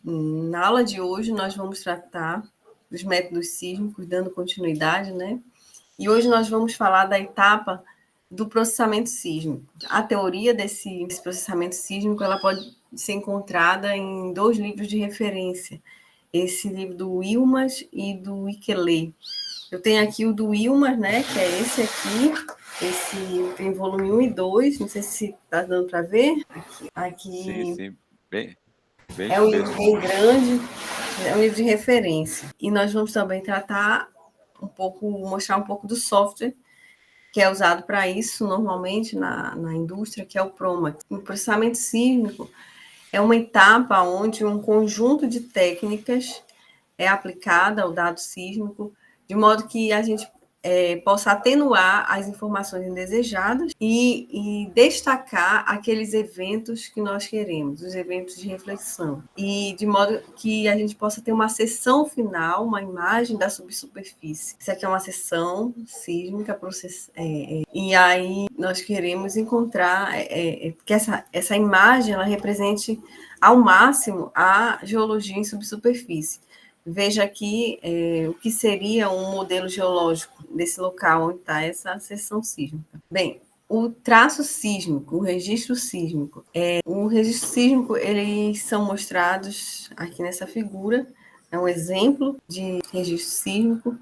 Na aula de hoje, nós vamos tratar dos métodos sísmicos, dando continuidade, né? E hoje nós vamos falar da etapa do processamento sísmico. A teoria desse processamento sísmico ela pode ser encontrada em 2 livros de referência. Esse livro do Wilmans e do Ikele. Eu tenho aqui o do Wilmans, né, que é esse aqui. Esse tem volume 1 e 2, não sei se está dando para ver. Sim, Aqui sim, bem é um livro extenso. bem grande, é um livro de referência. E nós vamos também tratar mostrar um pouco do software que é usado para isso normalmente na indústria, que é o PROMAX. O processamento sísmico é uma etapa onde um conjunto de técnicas é aplicada ao dado sísmico, de modo que a gente possa atenuar as informações indesejadas e destacar aqueles eventos que nós queremos, os eventos de reflexão. E de modo que a gente possa ter uma seção final, uma imagem da subsuperfície. Isso aqui é uma seção sísmica, e aí nós queremos encontrar que essa imagem ela represente ao máximo a geologia em subsuperfície. Veja aqui o que seria um modelo geológico desse local onde está essa seção sísmica. Bem, o traço sísmico, o registro sísmico. O registro sísmico, eles são mostrados aqui nessa figura, é um exemplo de registro sísmico.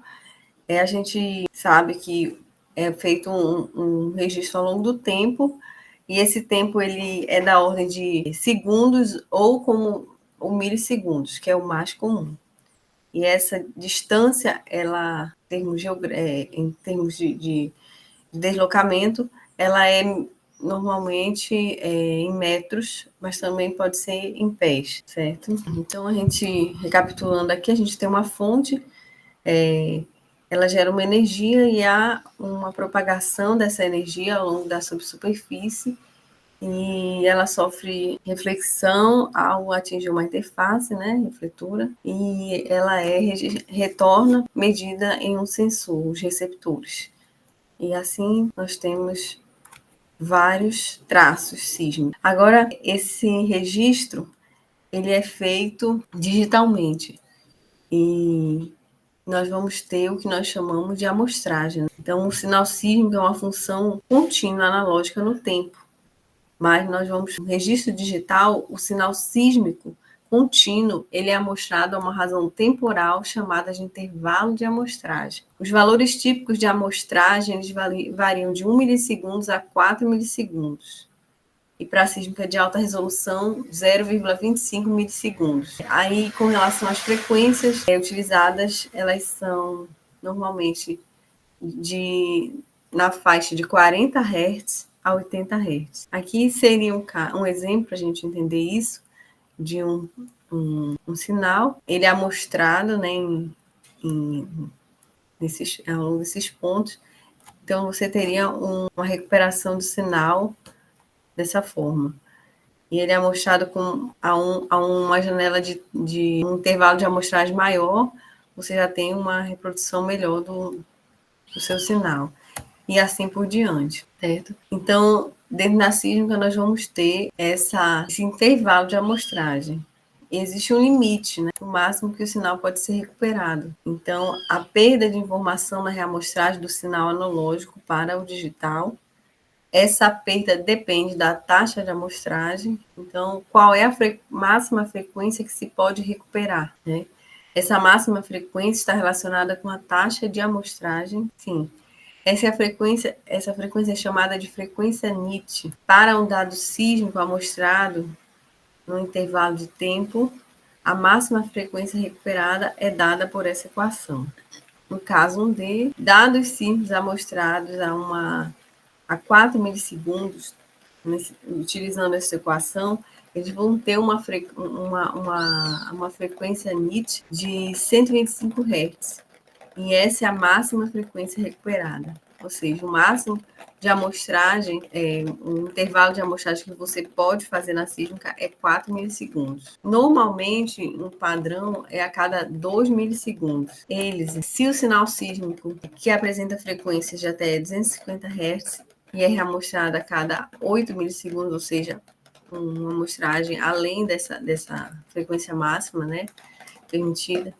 A gente sabe que é feito um registro ao longo do tempo, e esse tempo ele é da ordem de segundos ou milissegundos, que é o mais comum. E essa distância, ela, em termos de deslocamento, ela é normalmente em metros, mas também pode ser em pés, certo? Então, a gente, recapitulando aqui, a gente tem uma fonte, ela gera uma energia e há uma propagação dessa energia ao longo da subsuperfície, e ela sofre reflexão ao atingir uma interface, né, refletora, e ela retorna medida em um sensor, os receptores. E assim nós temos vários traços sísmicos. Agora, esse registro, ele é feito digitalmente, e nós vamos ter o que nós chamamos de amostragem. Então, o sinal sísmico é uma função contínua analógica no tempo. Mas nós vamos no registro digital, o sinal sísmico contínuo, ele é amostrado a uma razão temporal chamada de intervalo de amostragem. Os valores típicos de amostragem eles variam de 1 milissegundos a 4 milissegundos. E para a sísmica de alta resolução, 0,25 milissegundos. Aí, com relação às frequências utilizadas, elas são normalmente na faixa de 40 Hz a 80 Hz. Aqui seria um exemplo para a gente entender isso, de um sinal. Ele é amostrado, né, ao longo desses pontos. Então, você teria uma recuperação do sinal dessa forma. E ele é amostrado a uma janela de um intervalo de amostragem maior, você já tem uma reprodução melhor do seu sinal. E assim por diante, certo? Então, dentro da sísmica, nós vamos ter esse intervalo de amostragem. Existe um limite, né? O máximo que o sinal pode ser recuperado. Então, a perda de informação na reamostragem do sinal analógico para o digital, essa perda depende da taxa de amostragem. Então, qual é a máxima frequência que se pode recuperar, né? Essa máxima frequência está relacionada com a taxa de amostragem, sim. Essa frequência é chamada de frequência NIT. Para um dado sísmico amostrado no intervalo de tempo, a máxima frequência recuperada é dada por essa equação. No caso 1D, dados sísmicos amostrados a 4 milissegundos, utilizando essa equação, eles vão ter uma frequência NIT de 125 Hz. E essa é a máxima frequência recuperada. Ou seja, o máximo de amostragem, um intervalo de amostragem que você pode fazer na sísmica é 4 milissegundos. Normalmente, um padrão é a cada 2 milissegundos. Se o sinal sísmico que apresenta frequências de até 250 Hz e é reamostrado a cada 8 milissegundos, ou seja, uma amostragem além dessa frequência máxima, né, permitida,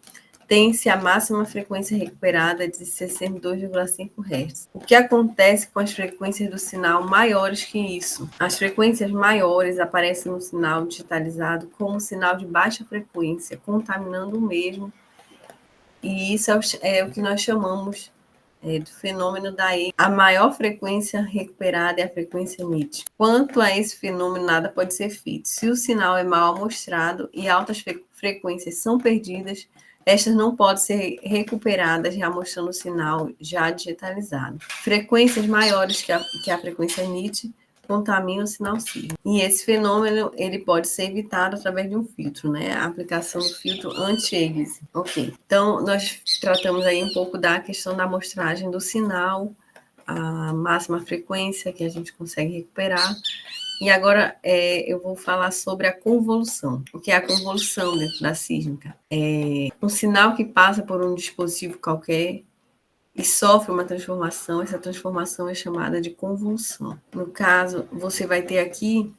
tem-se a máxima frequência recuperada de 62,5 Hz. O que acontece com as frequências do sinal maiores que isso? As frequências maiores aparecem no sinal digitalizado como sinal de baixa frequência, contaminando o mesmo, e isso é o que nós chamamos do fenômeno da E. A maior frequência recuperada é a frequência NIT. Quanto a esse fenômeno, nada pode ser feito. Se o sinal é mal amostrado e altas frequências são perdidas, estas não podem ser recuperadas reamostrando o sinal já digitalizado. Frequências maiores que a frequência NIT contaminam o sinal sísmico. E esse fenômeno ele pode ser evitado através de um filtro, né? A aplicação do filtro anti-aliasing. Ok. Então, nós tratamos aí um pouco da questão da amostragem do sinal, a máxima frequência que a gente consegue recuperar. E agora eu vou falar sobre a convolução. O que é a convolução dentro da sísmica? É um sinal que passa por um dispositivo qualquer e sofre uma transformação. Essa transformação é chamada de convolução. No caso, você vai ter aqui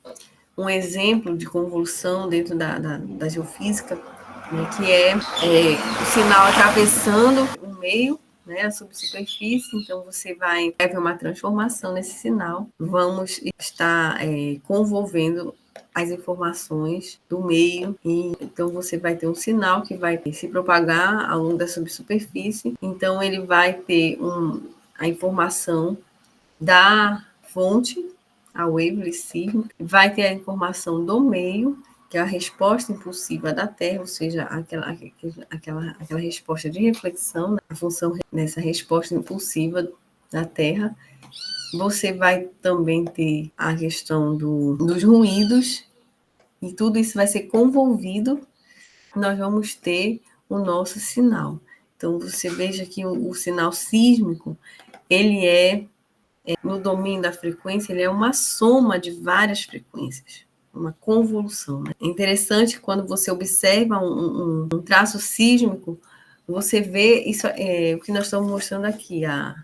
um exemplo de convolução dentro da geofísica, né, que é o sinal atravessando o meio, né, a subsuperfície. Então, você vai ver uma transformação nesse sinal. Vamos estar convolvendo as informações do meio, e então você vai ter um sinal que vai se propagar ao longo da subsuperfície. Então, ele vai ter a informação da fonte, a wavelet sísmica, vai ter a informação do meio, que é a resposta impulsiva da Terra, ou seja, aquela resposta de reflexão, a função nessa resposta impulsiva da Terra. Você vai também ter a questão dos ruídos, e tudo isso vai ser convolvido, nós vamos ter o nosso sinal. Então, você veja que o sinal sísmico, ele no domínio da frequência, ele é uma soma de várias frequências, uma convolução. Né? É interessante que quando você observa um traço sísmico, você vê isso, o que nós estamos mostrando aqui à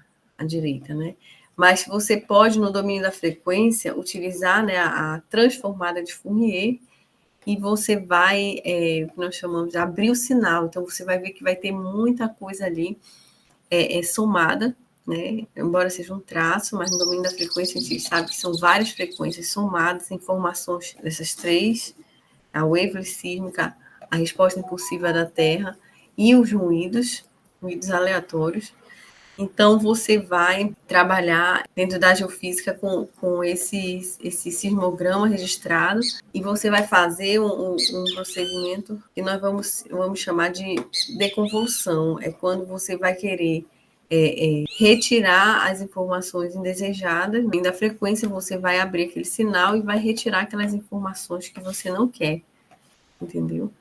direita, né? Mas você pode, no domínio da frequência, utilizar, né, a transformada de Fourier, e você vai, o que nós chamamos de abrir o sinal. Então, você vai ver que vai ter muita coisa ali somada, né? Embora seja um traço, mas no domínio da frequência a gente sabe que são várias frequências somadas, informações dessas três, a wavelet sísmica, a resposta impulsiva da Terra e os ruídos aleatórios. Então, você vai trabalhar dentro da geofísica com esse sismograma registrado, e você vai fazer um procedimento que nós vamos chamar de deconvolução. É quando você vai querer retirar as informações indesejadas. Da frequência, você vai abrir aquele sinal e vai retirar aquelas informações que você não quer. Entendeu?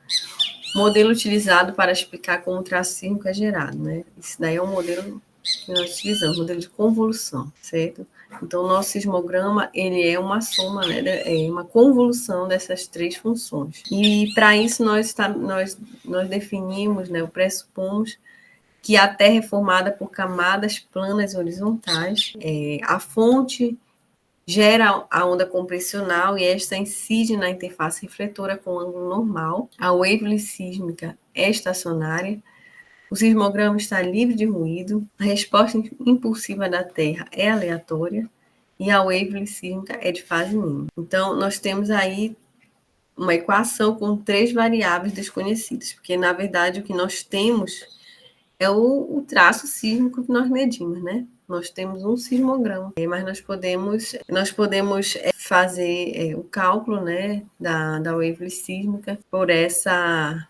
Modelo utilizado para explicar como o traço sísmico é gerado, né? Esse daí é um modelo que nós utilizamos, modelo de convolução, certo? Então, o nosso sismograma, ele é uma soma, né, é uma convolução dessas três funções. E, para isso, nós definimos, né, pressupomos que a Terra é formada por camadas planas horizontais. A fonte gera a onda compressional e esta incide na interface refletora com ângulo normal. A wavelet sísmica é estacionária. O sismograma está livre de ruído, a resposta impulsiva da Terra é aleatória e a wavelet sísmica é de fase mínima. Então, nós temos aí uma equação com três variáveis desconhecidas, porque, na verdade, o que nós temos é o traço sísmico que nós medimos, né? Nós temos um sismograma, mas nós podemos fazer o cálculo, né, da wavelet sísmica por essa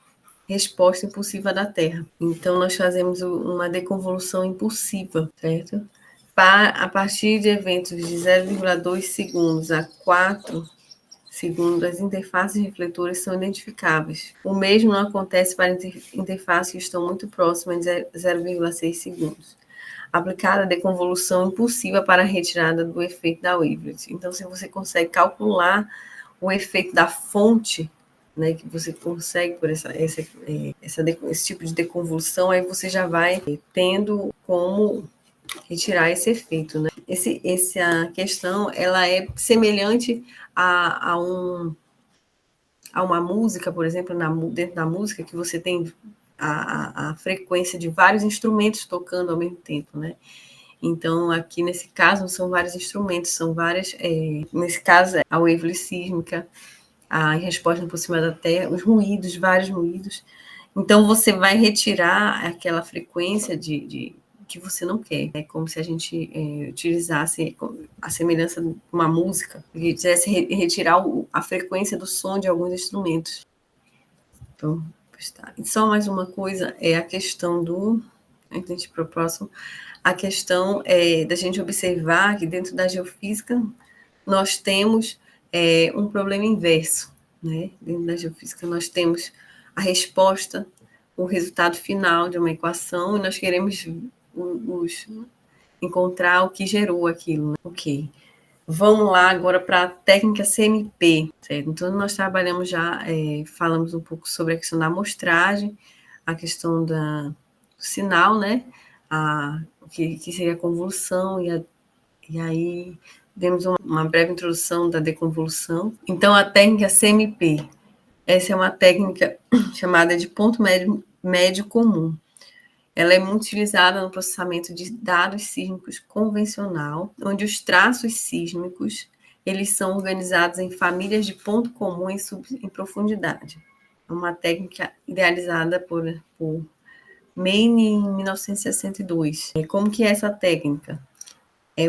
resposta impulsiva da Terra. Então, nós fazemos uma deconvolução impulsiva, certo? A partir de eventos de 0,2 segundos a 4 segundos, as interfaces refletoras são identificáveis. O mesmo não acontece para interfaces que estão muito próximas de 0,6 segundos. Aplicada a deconvolução impulsiva para a retirada do efeito da wavelet. Então, se você consegue calcular o efeito da fonte, né, que você consegue por esse tipo de deconvolução, aí você já vai tendo como retirar esse efeito, né? essa questão ela é semelhante a uma música, por exemplo, dentro da música, que você tem a frequência de vários instrumentos tocando ao mesmo tempo, né? Então, aqui nesse caso, não são vários instrumentos, são várias. Nesse caso, a wavelet sísmica, a resposta por cima da Terra, os ruídos, vários ruídos. Então, você vai retirar aquela frequência que você não quer. É como se a gente utilizasse a semelhança de uma música, que quisesse retirar a frequência do som de alguns instrumentos. Então, está. E só mais uma coisa, é a questão do... Antes de a gente ir para o próximo, a questão da gente observar que dentro da geofísica nós temos um problema inverso, né? Dentro da geofísica nós temos a resposta, o resultado final de uma equação, e nós queremos encontrar o que gerou aquilo, né? Ok. Vamos lá agora para a técnica CMP, certo? Então, nós trabalhamos já, falamos um pouco sobre a questão da amostragem, a questão do sinal, né? O que seria a convolução, e aí demos uma breve introdução da deconvolução. Então, a técnica CMP, essa é uma técnica chamada de ponto médio comum. Ela é muito utilizada no processamento de dados sísmicos convencional, onde os traços sísmicos eles são organizados em famílias de ponto comum em profundidade. É uma técnica idealizada por Maine em 1962. Como que é essa técnica?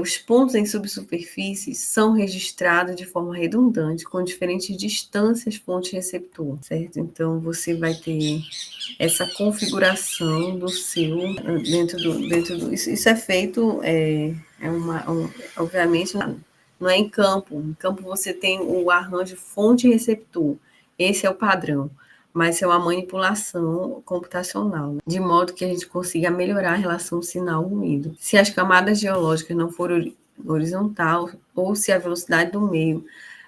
Os pontos em subsuperfície são registrados de forma redundante, com diferentes distâncias fonte-receptor, certo? Então, você vai ter essa configuração do seu dentro do isso é feito, obviamente, não é em campo. Em campo, você tem o arranjo fonte-receptor. Esse é o padrão. Mas é uma manipulação computacional, né? De modo que a gente consiga melhorar a relação sinal-ruído. Se as camadas geológicas não forem horizontal ou se a velocidade do meio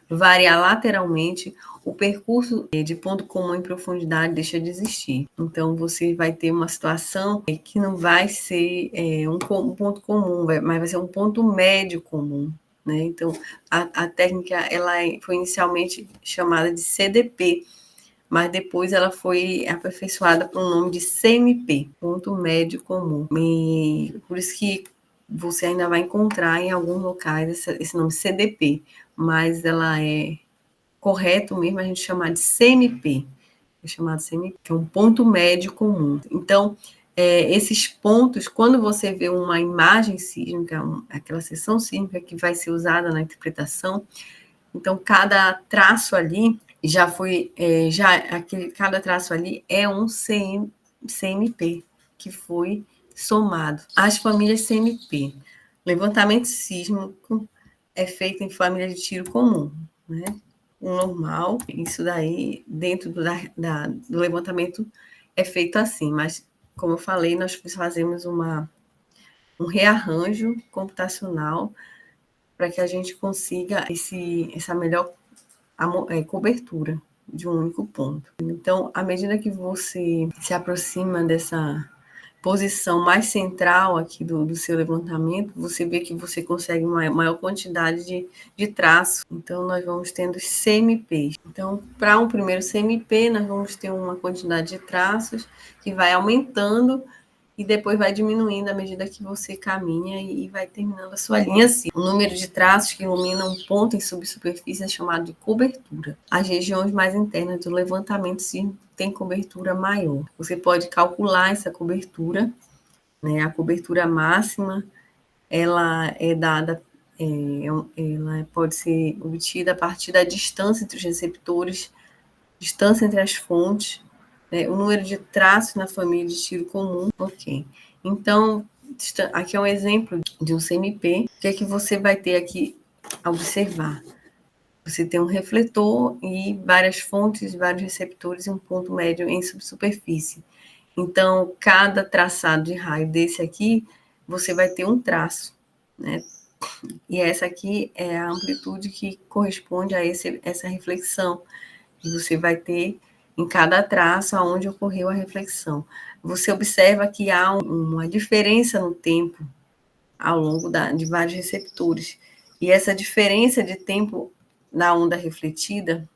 variar lateralmente, o percurso de ponto comum em profundidade deixa de existir. Então, você vai ter uma situação que não vai ser um ponto comum, mas vai ser um ponto médio comum, né? Então, a técnica ela foi inicialmente chamada de CDP, mas depois ela foi aperfeiçoada para o nome de CMP, ponto médio comum. Por isso que você ainda vai encontrar em alguns locais esse nome CDP, mas ela é correto mesmo a gente chamar de CMP, é chamado CMP, que é um ponto médio comum. Então, esses pontos, quando você vê uma imagem sísmica, aquela seção sísmica que vai ser usada na interpretação, então cada traço ali já foi, cada traço ali é um CMP, que foi somado. As famílias CMP. Levantamento sísmico é feito em família de tiro comum, né? O normal, isso daí, dentro do levantamento, é feito assim, mas, como eu falei, nós fazemos um rearranjo computacional para que a gente consiga essa melhor cobertura de um único ponto. Então, à medida que você se aproxima dessa posição mais central aqui do seu levantamento, você vê que você consegue uma maior quantidade de traços. Então, nós vamos tendo CMPs. Então, para um primeiro CMP, nós vamos ter uma quantidade de traços que vai aumentando e depois vai diminuindo à medida que você caminha e vai terminando a sua linha assim. O número de traços que iluminam um ponto em subsuperfície é chamado de cobertura. As regiões mais internas do levantamento sísmico têm cobertura maior. Você pode calcular essa cobertura, né? A cobertura máxima, ela é dada, ela pode ser obtida a partir da distância entre os receptores, distância entre as fontes, o número de traços na família de tiro comum, ok. Então, aqui é um exemplo de um CMP. O que é que você vai ter aqui a observar? Você tem um refletor e várias fontes, vários receptores e um ponto médio em subsuperfície. Então, cada traçado de raio desse aqui, você vai ter um traço, né? E essa aqui é a amplitude que corresponde a essa reflexão. E você vai ter em cada traço aonde ocorreu a reflexão. Você observa que há uma diferença no tempo ao longo de vários receptores. E essa diferença de tempo da onda refletida,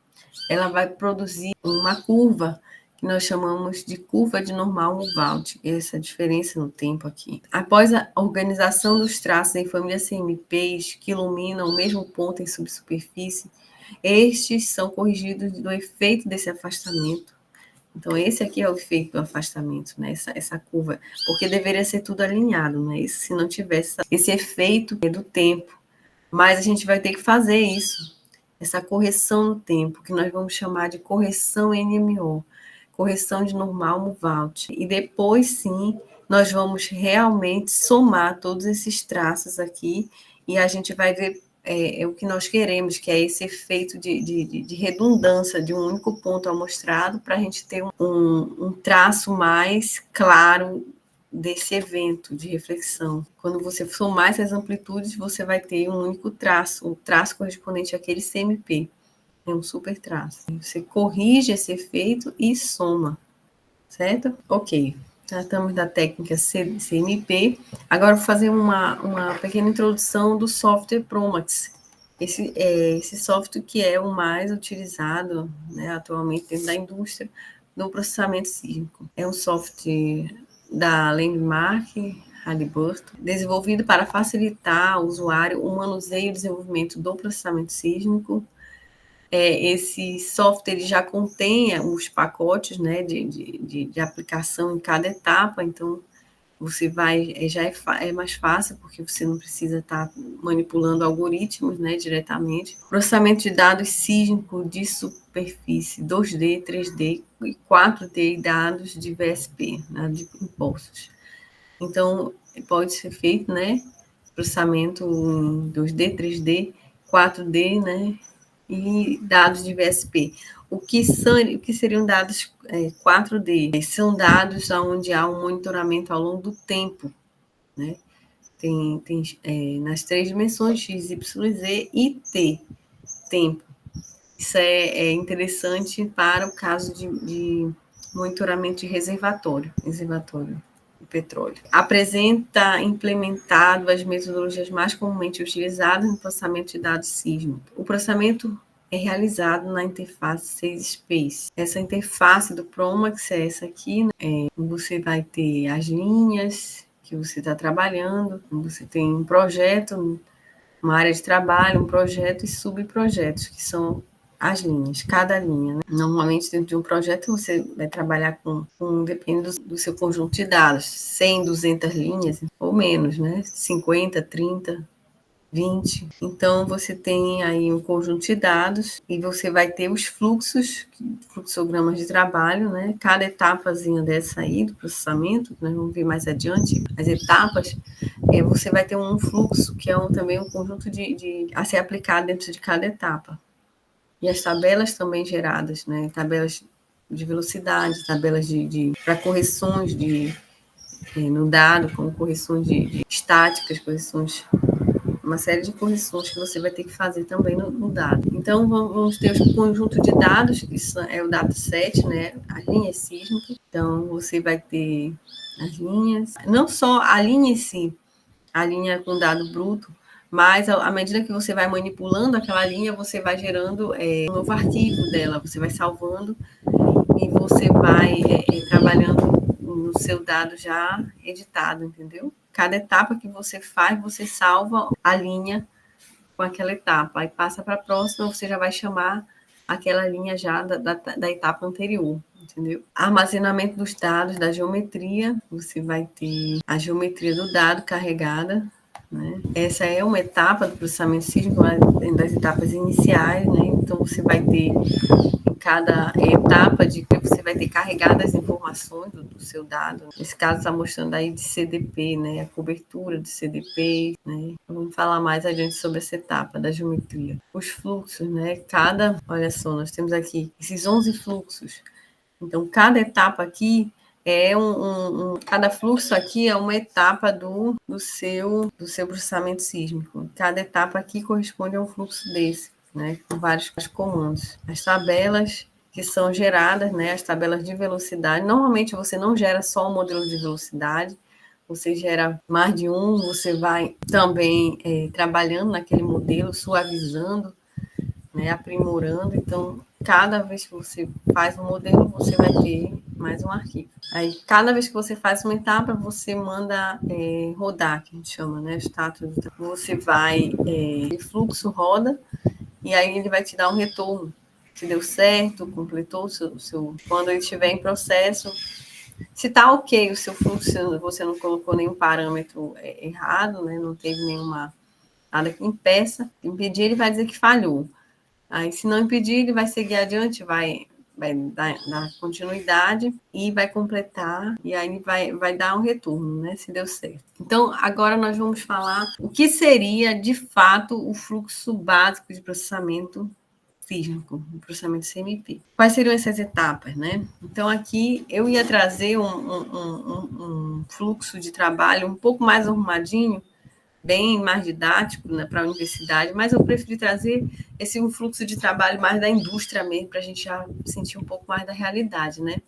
ela vai produzir uma curva que nós chamamos de curva de Normal-Mulhouse, essa diferença no tempo aqui. Após a organização dos traços em famílias CMPs que iluminam o mesmo ponto em subsuperfície, estes são corrigidos do efeito desse afastamento. Então, esse aqui é o efeito do afastamento, né? Essa curva, porque deveria ser tudo alinhado, né? Isso, se não tivesse esse efeito do tempo. Mas a gente vai ter que fazer isso, essa correção no tempo, que nós vamos chamar de correção NMO, correção de Normal-Mulhouse. E depois, sim, nós vamos realmente somar todos esses traços aqui e a gente vai ver o que nós queremos, que é esse efeito de redundância de um único ponto amostrado para a gente ter um traço mais claro desse evento de reflexão. Quando você somar essas amplitudes, você vai ter um único traço, o traço correspondente àquele CMP. É um super traço. Você corrige esse efeito e soma, certo? Ok. Tratamos da técnica CMP. Agora vou fazer uma pequena introdução do software Promax. Esse software que é o mais utilizado, né, atualmente dentro da indústria no processamento sísmico. É um software da Landmark Halliburton, desenvolvido para facilitar ao usuário o manuseio e desenvolvimento do processamento sísmico. Esse software já contém os pacotes, né, de aplicação em cada etapa, então você é mais fácil, porque você não precisa estar manipulando algoritmos, né, diretamente. Processamento de dados sísmico de superfície 2D, 3D e 4D e dados de VSP, né, de impulsos. Então, pode ser feito, né, processamento em 2D, 3D, 4D, né, e dados de VSP. O que seriam dados 4D? São dados onde há um monitoramento ao longo do tempo, né? Tem nas 3 dimensões, X, Y, Z e T, tempo. Isso é interessante para o caso de monitoramento de reservatório de petróleo. Apresenta implementado as metodologias mais comumente utilizadas no processamento de dados sísmicos. O processamento é realizado na interface 6Space. Essa interface do Promax é essa aqui, né? Você vai ter as linhas que você está trabalhando, você tem um projeto, uma área de trabalho, um projeto e subprojetos, que são as linhas, cada linha, né? Normalmente, dentro de um projeto, você vai trabalhar depende do seu conjunto de dados, 100, 200 linhas, ou menos, né? 50, 30, 20. Então, você tem aí um conjunto de dados e você vai ter os fluxogramas de trabalho, né? Cada etapazinha dessa aí do processamento, nós vamos ver mais adiante, as etapas, você vai ter um fluxo, que é também um conjunto a ser aplicado dentro de cada etapa. E as tabelas também geradas, né? Tabelas de velocidade, tabelas para correções no dado, como correções de estáticas, uma série de correções que você vai ter que fazer também no dado. Então, vamos ter o conjunto de dados, que é o dataset, né? As linhas sísmicas. Então, você vai ter as linhas, não só a linha em si, a linha com dado bruto, mas à medida que você vai manipulando aquela linha, você vai gerando um novo arquivo dela, você vai salvando e você vai trabalhando no seu dado já editado, entendeu? Cada etapa que você faz, você salva a linha com aquela etapa, aí passa para a próxima, você já vai chamar aquela linha já da etapa anterior, entendeu? Armazenamento dos dados, da geometria, você vai ter a geometria do dado carregada, né? Essa é uma etapa do processamento sísmico, das etapas iniciais, né? Então, você vai ter em cada etapa você vai ter carregado as informações do seu dado. Nesse caso, está mostrando aí de CDP, né? A cobertura de CDP, né? Vamos falar mais adiante sobre essa etapa da geometria. Os fluxos, né? Olha só, nós temos aqui esses 11 fluxos. Então, cada etapa aqui cada fluxo aqui é uma etapa do seu processamento sísmico. Cada etapa aqui corresponde a um fluxo desse, né, com vários comandos. As tabelas que são geradas, né, as tabelas de velocidade. Normalmente você não gera só o modelo de velocidade, você gera mais de um, você vai também trabalhando naquele modelo, suavizando, né, aprimorando. Então, cada vez que você faz um modelo, você vai ter mais um arquivo. Aí, cada vez que você faz uma etapa, você manda rodar, que a gente chama, né, status. Você vai, o fluxo roda, e aí ele vai te dar um retorno. Se deu certo, completou o seu... Quando ele estiver em processo, se está ok o seu fluxo, você não colocou nenhum parâmetro errado, né, não teve nada que impedir, ele vai dizer que falhou. Aí, se não impedir, ele vai seguir adiante, vai dar continuidade e vai completar, e aí vai dar um retorno, né, se deu certo. Então, agora nós vamos falar o que seria, de fato, o fluxo básico de processamento sísmico, o processamento CMP. Quais seriam essas etapas, né? Então, aqui eu ia trazer um fluxo de trabalho um pouco mais arrumadinho, bem mais didático, né, para a universidade, mas eu preferi trazer um fluxo de trabalho mais da indústria mesmo, para a gente já sentir um pouco mais da realidade, né?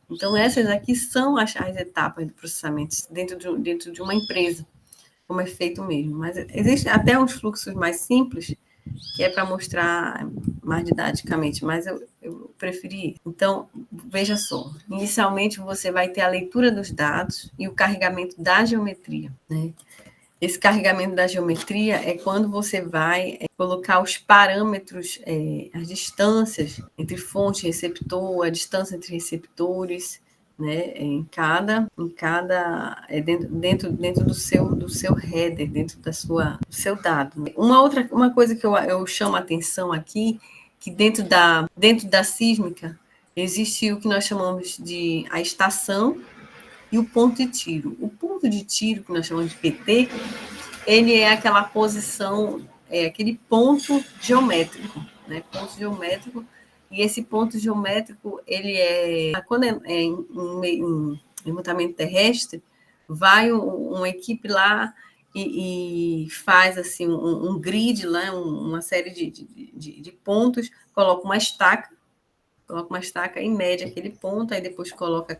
Então, essas aqui são as etapas do processamento dentro de uma empresa, como é feito mesmo. Mas existem até uns fluxos mais simples, que é para mostrar mais didaticamente, mas eu preferi. Então, veja só, inicialmente você vai ter a leitura dos dados e o carregamento da geometria, né? Esse carregamento da geometria é quando você vai colocar os parâmetros, as distâncias entre fonte e receptor, a distância entre receptores, né, dentro do seu header, dentro do seu dado. Uma coisa que eu chamo a atenção aqui, que dentro da sísmica existe o que nós chamamos de a estação e o ponto de tiro. O ponto de tiro, que nós chamamos de PT, ele é aquela posição, aquele ponto geométrico, né? Ponto geométrico, e esse ponto geométrico, ele quando em levantamento terrestre, vai uma equipe lá e faz assim um grid lá, uma série de pontos, coloca uma estaca e mede aquele ponto, aí depois coloca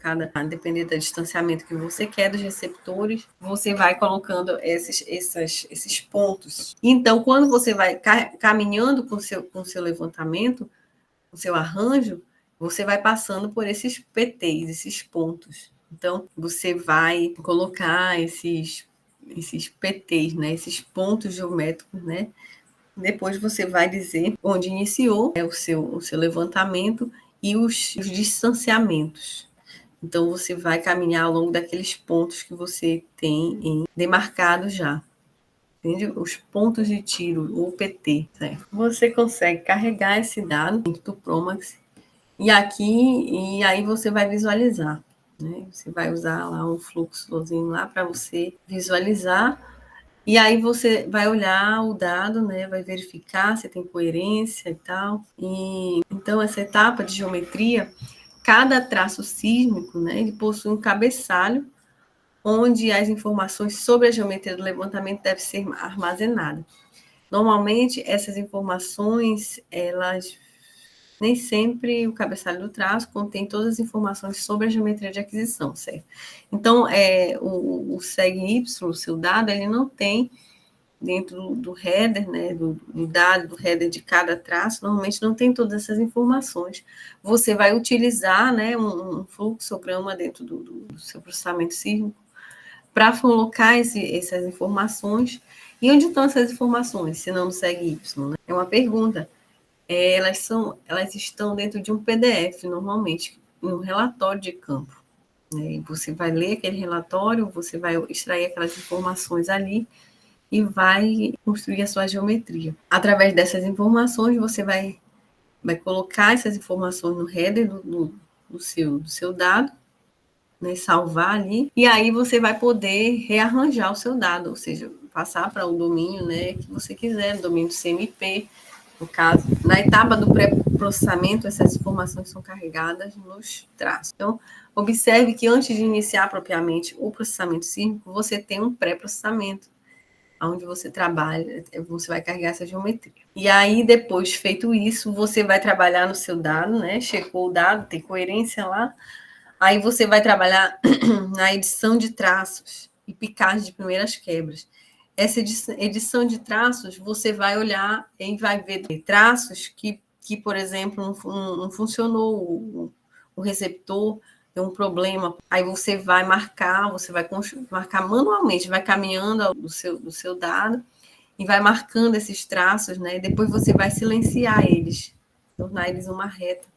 dependendo do distanciamento que você quer dos receptores, você vai colocando esses pontos. Então, quando você vai caminhando com o seu levantamento, com o seu arranjo, você vai passando por esses PTs, esses pontos. Então, você vai colocar esses PTs, né, esses pontos geométricos, né? Depois você vai dizer onde iniciou o seu levantamento e os distanciamentos. Então, você vai caminhar ao longo daqueles pontos que você tem demarcados já. Entende? Os pontos de tiro, o PT. Certo? Você consegue carregar esse dado dentro do Promax e aí você vai visualizar. Né? Você vai usar lá um fluxozinho lá para você visualizar. E aí você vai olhar o dado, né? Vai verificar se tem coerência e tal. E então essa etapa de geometria, cada traço sísmico, né? Ele possui um cabeçalho onde as informações sobre a geometria do levantamento devem ser armazenadas. Normalmente essas informações, elas nem sempre o cabeçalho do traço contém todas as informações sobre a geometria de aquisição, certo? Então, o SEG-Y, o seu dado, ele não tem dentro do header, né, do dado, do header de cada traço, normalmente não tem todas essas informações. Você vai utilizar, né, um fluxograma dentro do seu processamento sísmico para colocar essas informações. E onde estão essas informações, se não no SEG-Y? Né? É uma pergunta. Elas estão dentro de um PDF, normalmente, em um relatório de campo. Né? Você vai ler aquele relatório, você vai extrair aquelas informações ali e vai construir a sua geometria. Através dessas informações, você vai colocar essas informações no header do seu dado, né? Salvar ali, e aí você vai poder rearranjar o seu dado, ou seja, passar para o domínio, né, que você quiser, o domínio do CMP. No caso, na etapa do pré-processamento, essas informações são carregadas nos traços. Então, observe que antes de iniciar propriamente o processamento sísmico, você tem um pré-processamento, onde você trabalha, você vai carregar essa geometria. E aí, depois, feito isso, você vai trabalhar no seu dado, né? Checou o dado, tem coerência lá. Aí você vai trabalhar na edição de traços e picagem de primeiras quebras. Essa edição de traços, você vai olhar e vai ver traços que por exemplo, não funcionou o receptor, tem um problema. Aí você vai marcar, você vai marcar manualmente, vai caminhando do seu dado e vai marcando esses traços, né? Depois você vai silenciar eles, tornar eles uma reta.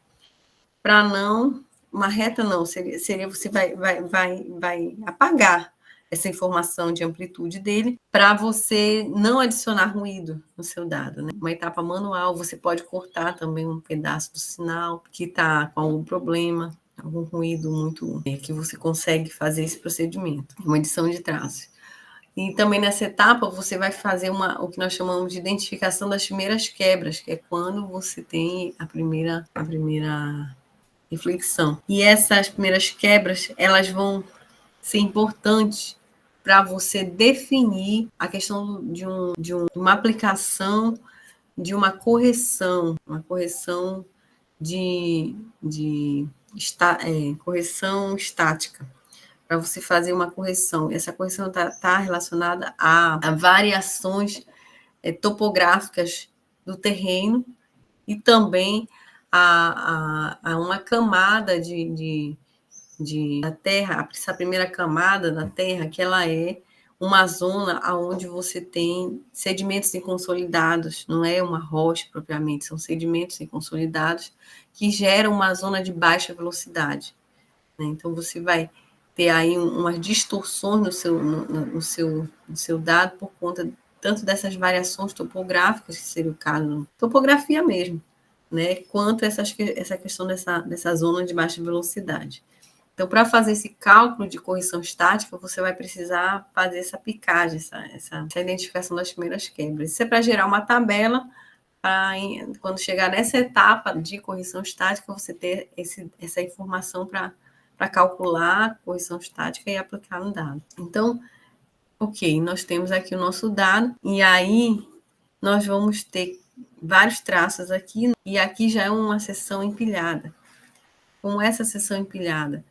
Para não... Uma reta não, seria você vai apagar essa informação de amplitude dele para você não adicionar ruído no seu dado, né? Uma etapa manual, você pode cortar também um pedaço do sinal que está com algum problema, algum ruído muito que você consegue fazer esse procedimento, uma edição de traços. E também nessa etapa você vai fazer o que nós chamamos de identificação das primeiras quebras, que é quando você tem a primeira reflexão. E essas primeiras quebras, elas vão ser importantes para você definir a questão de uma aplicação, de uma correção correção estática, para você fazer uma correção. Essa correção está relacionada a variações topográficas do terreno e também a uma camada da terra, essa primeira camada da terra, que ela é uma zona onde você tem sedimentos inconsolidados, não é uma rocha propriamente, são sedimentos inconsolidados que geram uma zona de baixa velocidade, né? Então, você vai ter aí umas distorções no seu dado por conta tanto dessas variações topográficas, que seria o caso, topografia mesmo, né? Quanto essa questão dessa zona de baixa velocidade. Então, para fazer esse cálculo de correção estática, você vai precisar fazer essa picagem, essa identificação das primeiras quebras. Isso é para gerar uma tabela, quando chegar nessa etapa de correção estática, você ter essa informação para calcular a correção estática e aplicar no dado. Então, ok, nós temos aqui o nosso dado, e aí nós vamos ter vários traços aqui, e aqui já é uma seção empilhada. Como essa seção empilhada?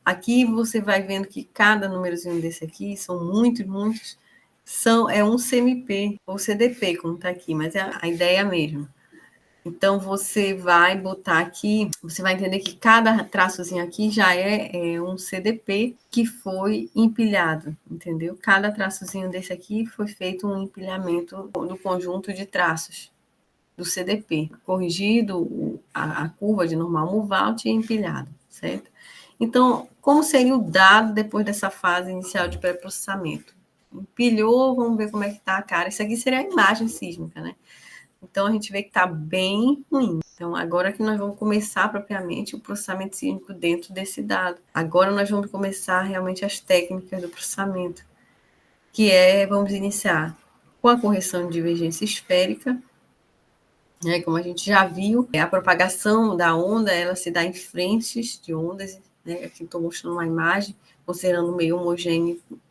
Aqui você vai vendo que cada númerozinho desse aqui, são muitos, é um CMP, ou CDP, como está aqui, mas é a ideia mesmo. Então, você vai botar aqui, você vai entender que cada traçozinho aqui já é um CDP que foi empilhado, entendeu? Cada traçozinho desse aqui foi feito um empilhamento do conjunto de traços do CDP, corrigido a curva de normal Mulvalt e empilhado, certo? Então, como seria o dado depois dessa fase inicial de pré-processamento? Empilhou, vamos ver como é que está a cara. Isso aqui seria a imagem sísmica, né? Então, a gente vê que está bem ruim. Então, agora que nós vamos começar propriamente o processamento sísmico dentro desse dado. Agora nós vamos começar realmente as técnicas do processamento, que vamos iniciar com a correção de divergência esférica, né? Como a gente já viu, a propagação da onda, ela se dá em frentes de ondas, né? Aqui estou mostrando uma imagem, considerando o meio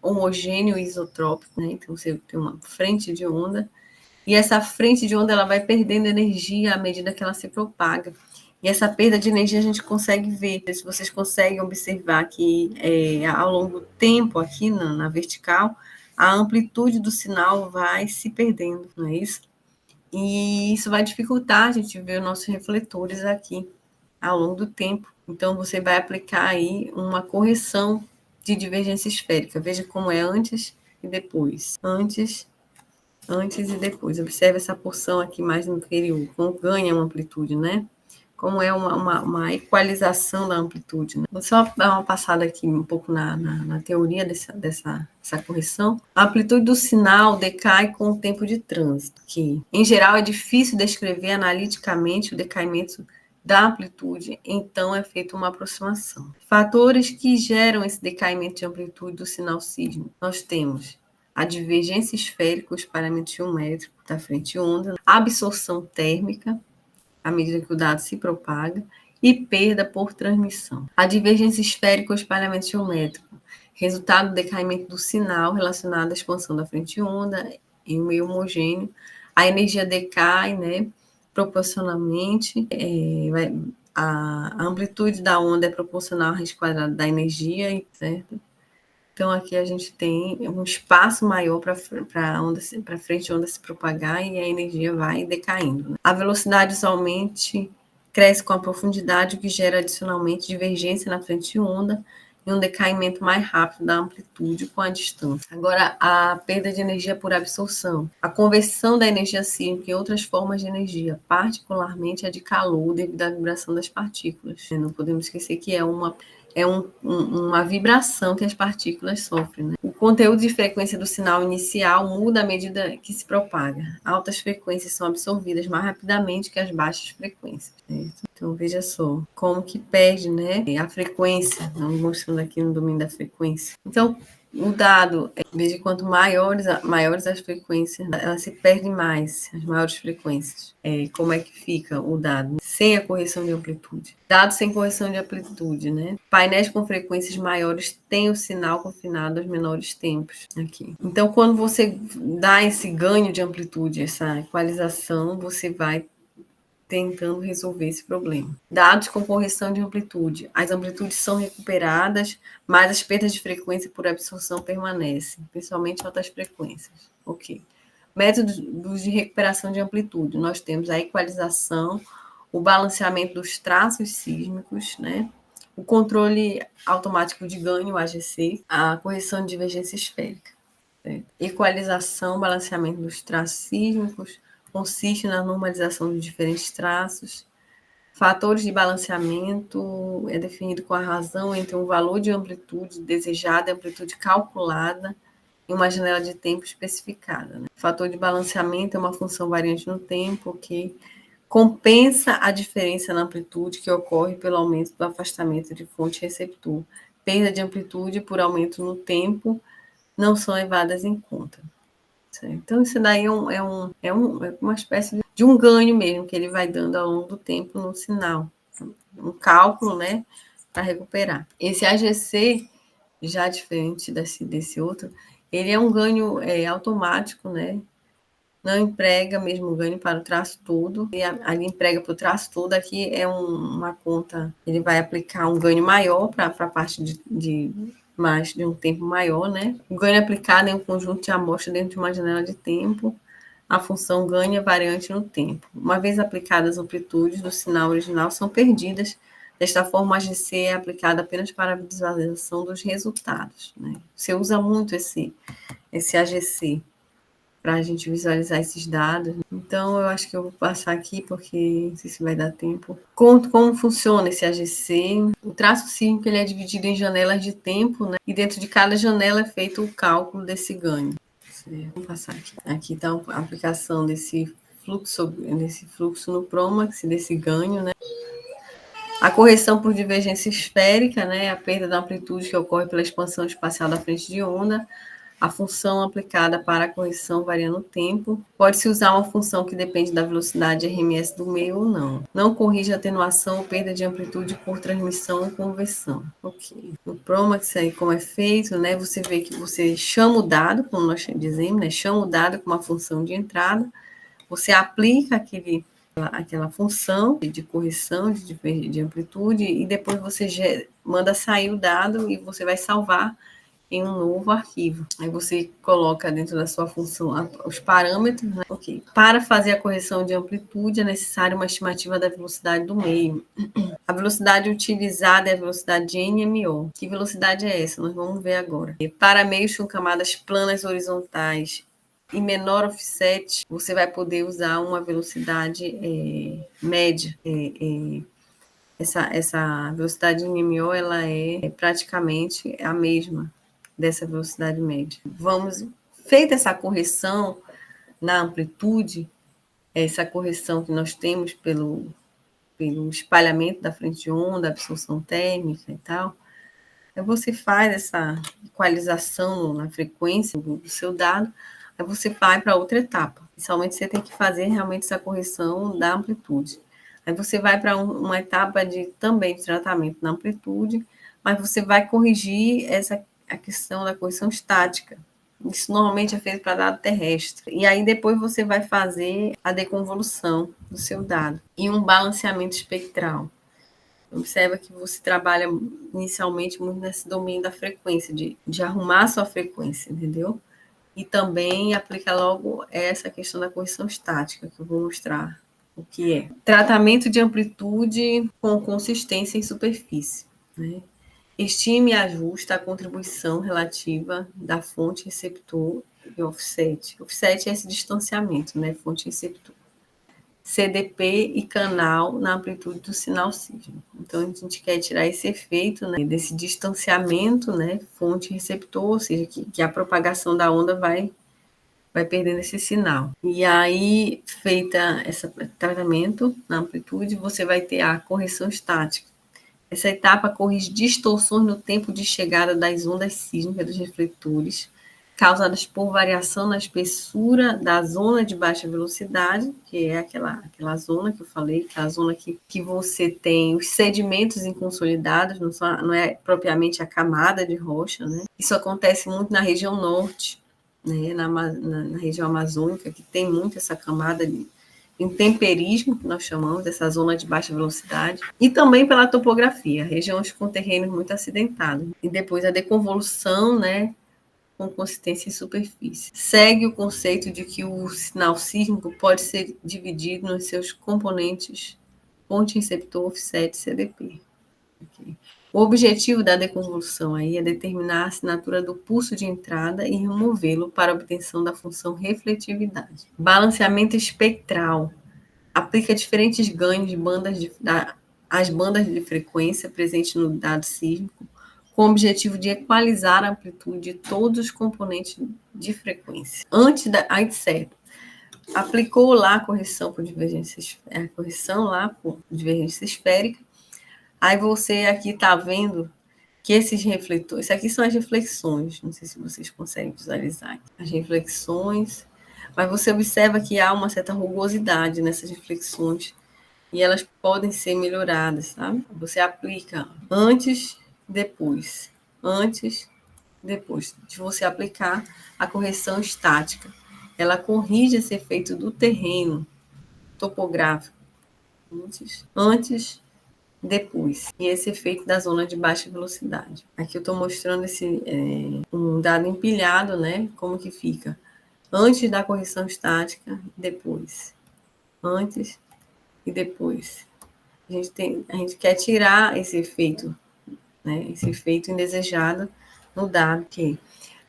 homogêneo e isotrópico, né? Então, você tem uma frente de onda, e essa frente de onda ela vai perdendo energia à medida que ela se propaga. E essa perda de energia a gente consegue ver, se vocês conseguem observar que ao longo do tempo, aqui na vertical, a amplitude do sinal vai se perdendo, não é isso? E isso vai dificultar a gente ver os nossos refletores aqui ao longo do tempo. Então, você vai aplicar aí uma correção de divergência esférica. Veja como é antes e depois. Antes e depois. Observe essa porção aqui mais no inferior, como ganha uma amplitude, né? Como é uma equalização da amplitude, né? Vou só dar uma passada aqui um pouco na teoria dessa correção. A amplitude do sinal decai com o tempo de trânsito, que, em geral, é difícil descrever analiticamente o decaimento da amplitude, então é feita uma aproximação. Fatores que geram esse decaimento de amplitude do sinal sísmico. Nós temos a divergência esférica, os parâmetros geométricos da frente onda, a absorção térmica, à medida que o dado se propaga, e perda por transmissão. A divergência esférica, o espalhamento geométrico, resultado do decaimento do sinal relacionado à expansão da frente onda em um meio homogêneo. A energia decai, né, proporcionalmente, a amplitude da onda é proporcional ao raiz quadrada da energia, certo? Então, aqui a gente tem um espaço maior para frente a onda se propagar e a energia vai decaindo. Né? A velocidade usualmente cresce com a profundidade, o que gera adicionalmente divergência na frente de onda e um decaimento mais rápido da amplitude com a distância. Agora, a perda de energia por absorção. A conversão da energia sísmica em outras formas de energia, particularmente a de calor, devido à vibração das partículas. Não podemos esquecer que é uma vibração que as partículas sofrem. Né? O conteúdo de frequência do sinal inicial muda à medida que se propaga. Altas frequências são absorvidas mais rapidamente que as baixas frequências. Certo? Então, veja só, como que perde, né, a frequência, mostrando aqui no domínio da frequência. Então, o dado, veja quanto maiores as frequências, ela se perde mais, as maiores frequências. Como é que fica o dado? Sem a correção de amplitude. Dados sem correção de amplitude, né? Painéis com frequências maiores têm o sinal confinado aos menores tempos. Aqui. Então, quando você dá esse ganho de amplitude, essa equalização, você vai tentando resolver esse problema. Dados com correção de amplitude. As amplitudes são recuperadas, mas as perdas de frequência por absorção permanecem, principalmente altas frequências. Ok. Métodos de recuperação de amplitude. Nós temos a equalização, o balanceamento dos traços sísmicos, né? O controle automático de ganho, o AGC, a correção de divergência esférica. Certo? Equalização, balanceamento dos traços sísmicos, consiste na normalização de diferentes traços. Fatores de balanceamento é definido com a razão entre um valor de amplitude desejada e amplitude calculada em uma janela de tempo especificada. Né? Fator de balanceamento é uma função variante no tempo que compensa a diferença na amplitude que ocorre pelo aumento do afastamento de fonte receptor. Perda de amplitude por aumento no tempo não são levadas em conta. Certo? Então, isso daí é uma espécie de um ganho mesmo que ele vai dando ao longo do tempo no sinal. Um cálculo, né, para recuperar. Esse AGC, já diferente desse outro, ele é um ganho automático, né? Não emprega mesmo o ganho para o traço todo. E ali emprega para o traço todo. Aqui é uma conta, ele vai aplicar um ganho maior para a parte de mais de um tempo maior, né? O ganho aplicado em um conjunto de amostras dentro de uma janela de tempo. A função ganho é variante no tempo. Uma vez aplicadas, as amplitudes do sinal original são perdidas. Desta forma, a AGC é aplicada apenas para a visualização dos resultados. Né? Você usa muito esse AGC para a gente visualizar esses dados. Então, eu acho que eu vou passar aqui, porque não sei se vai dar tempo. Como funciona esse AGC? O traço sísmico ele é dividido em janelas de tempo, né? E dentro de cada janela é feito o cálculo desse ganho. Vamos passar aqui. Aqui está a aplicação desse fluxo no Promax, desse ganho, né? A correção por divergência esférica, né? A perda da amplitude que ocorre pela expansão espacial da frente de onda. A função aplicada para a correção varia no tempo. Pode-se usar uma função que depende da velocidade RMS do meio ou não. Não corrige atenuação ou perda de amplitude por transmissão ou conversão. Ok. No Promax, aí como é feito, né? Você vê que você chama o dado, como nós dizemos, né? Chama o dado com uma função de entrada. Você aplica aquela função de correção de amplitude e depois você manda sair o dado e você vai salvar em um novo arquivo. Aí você coloca dentro da sua função os parâmetros, né? Ok. Para fazer a correção de amplitude é necessária uma estimativa da velocidade do meio. A velocidade utilizada é a velocidade de NMO. Que velocidade é essa? Nós vamos ver agora. Para meios com camadas planas horizontais e menor offset, você vai poder usar uma velocidade média. Essa velocidade NMO ela é praticamente a mesma dessa velocidade média. Feita essa correção na amplitude, essa correção que nós temos pelo espalhamento da frente de onda, absorção térmica e tal, aí você faz essa equalização na frequência do seu dado, aí você vai para outra etapa. Inicialmente você tem que fazer realmente essa correção da amplitude. Aí você vai para uma etapa também de tratamento na amplitude, mas você vai corrigir a questão da correção estática. Isso normalmente é feito para dado terrestre. E aí depois você vai fazer a deconvolução do seu dado e um balanceamento espectral. Observa que você trabalha inicialmente muito nesse domínio da frequência, de arrumar a sua frequência, entendeu? E também aplica logo essa questão da correção estática, que eu vou mostrar o que é. Tratamento de amplitude com consistência em superfície, né? Estime e ajusta a contribuição relativa da fonte receptor e offset. Offset é esse distanciamento, né? Fonte receptor. CDP e canal na amplitude do sinal sísmico. Então, a gente quer tirar esse efeito, né, desse distanciamento, né, fonte receptor, ou seja, que a propagação da onda vai perdendo esse sinal. E aí, feita esse tratamento na amplitude, você vai ter a correção estática. Essa etapa corrige distorções no tempo de chegada das ondas sísmicas dos refletores, causadas por variação na espessura da zona de baixa velocidade, que é aquela zona que eu falei, aquela zona que você tem os sedimentos inconsolidados, não é propriamente a camada de rocha, né? Isso acontece muito na região norte, né? Na região amazônica, que tem muito essa camada de intemperismo, que nós chamamos, dessa zona de baixa velocidade, e também pela topografia, regiões com terrenos muito acidentados. E depois a deconvolução, né, com consistência em superfície. Segue o conceito de que o sinal sísmico pode ser dividido nos seus componentes ponte receptor, offset, CDP. Okay. O objetivo da deconvolução aí é determinar a assinatura do pulso de entrada e removê-lo para a obtenção da função refletividade. Balanceamento espectral. Aplica diferentes ganhos de as bandas de frequência presentes no dado sísmico, com o objetivo de equalizar a amplitude de todos os componentes de frequência. Aí certo, aplicou lá a correção por divergência esférica. Aí você aqui está vendo que esses refletores, isso aqui são as reflexões, não sei se vocês conseguem visualizar as reflexões, mas você observa que há uma certa rugosidade nessas reflexões e elas podem ser melhoradas, sabe? Você aplica antes, depois de você aplicar a correção estática. Ela corrige esse efeito do terreno topográfico antes, depois. E esse efeito da zona de baixa velocidade. Aqui eu estou mostrando um dado empilhado, né? Como que fica antes da correção estática, depois. Antes e depois. A gente quer tirar esse efeito, né? Esse efeito indesejado no dado que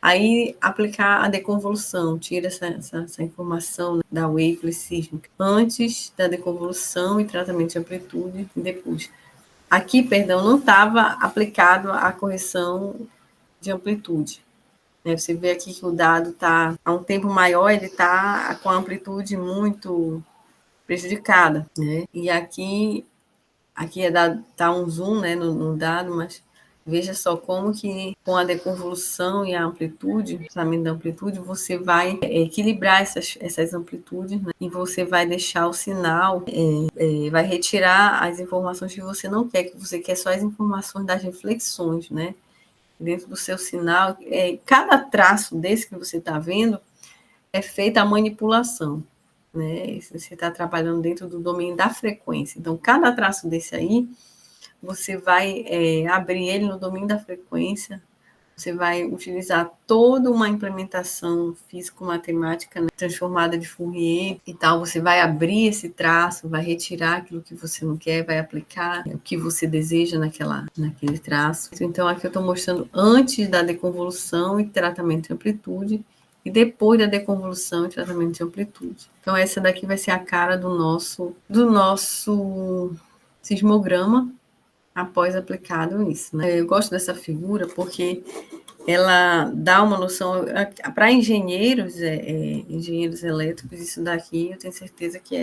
aí aplicar a deconvolução, tira essa informação, né, da wavelet sísmica antes da deconvolução e tratamento de amplitude e depois. Aqui, perdão, não estava aplicado a correção de amplitude. Né? Você vê aqui que o dado está a um tempo maior, ele está com a amplitude muito prejudicada, né? E aqui tá um zoom, né, no dado, mas veja só como que com a deconvolução e a amplitude, o tratamento da amplitude, você vai equilibrar essas amplitudes, né, e você vai deixar o sinal, vai retirar as informações que você não quer, que você quer só as informações das reflexões, né? Dentro do seu sinal, cada traço desse que você está vendo é feita a manipulação. Né? Você está trabalhando dentro do domínio da frequência. Então, cada traço desse aí, você vai abrir ele no domínio da frequência, você vai utilizar toda uma implementação físico-matemática, né, transformada de Fourier e tal. Você vai abrir esse traço, vai retirar aquilo que você não quer, vai aplicar o que você deseja naquele traço. Então, aqui eu estou mostrando antes da deconvolução e tratamento de amplitude, e depois da deconvolução e tratamento de amplitude. Então, essa daqui vai ser a cara do nosso sismograma após aplicado isso. Né? Eu gosto dessa figura porque ela dá uma noção para engenheiros, engenheiros elétricos, isso daqui eu tenho certeza que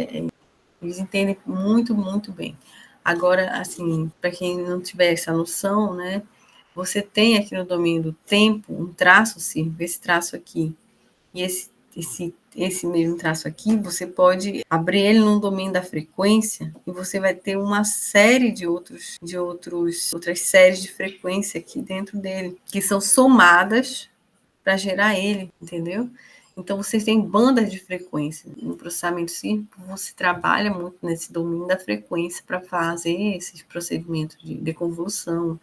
eles entendem muito, muito bem. Agora, assim, para quem não tiver essa noção, né, você tem aqui no domínio do tempo um traço, esse traço aqui, e esse mesmo traço aqui, você pode abrir ele num domínio da frequência e você vai ter uma série de outras séries de frequência aqui dentro dele, que são somadas para gerar ele, entendeu? Então, vocês têm bandas de frequência. No processamento sísmico, você trabalha muito nesse domínio da frequência para fazer esses procedimentos de deconvolução,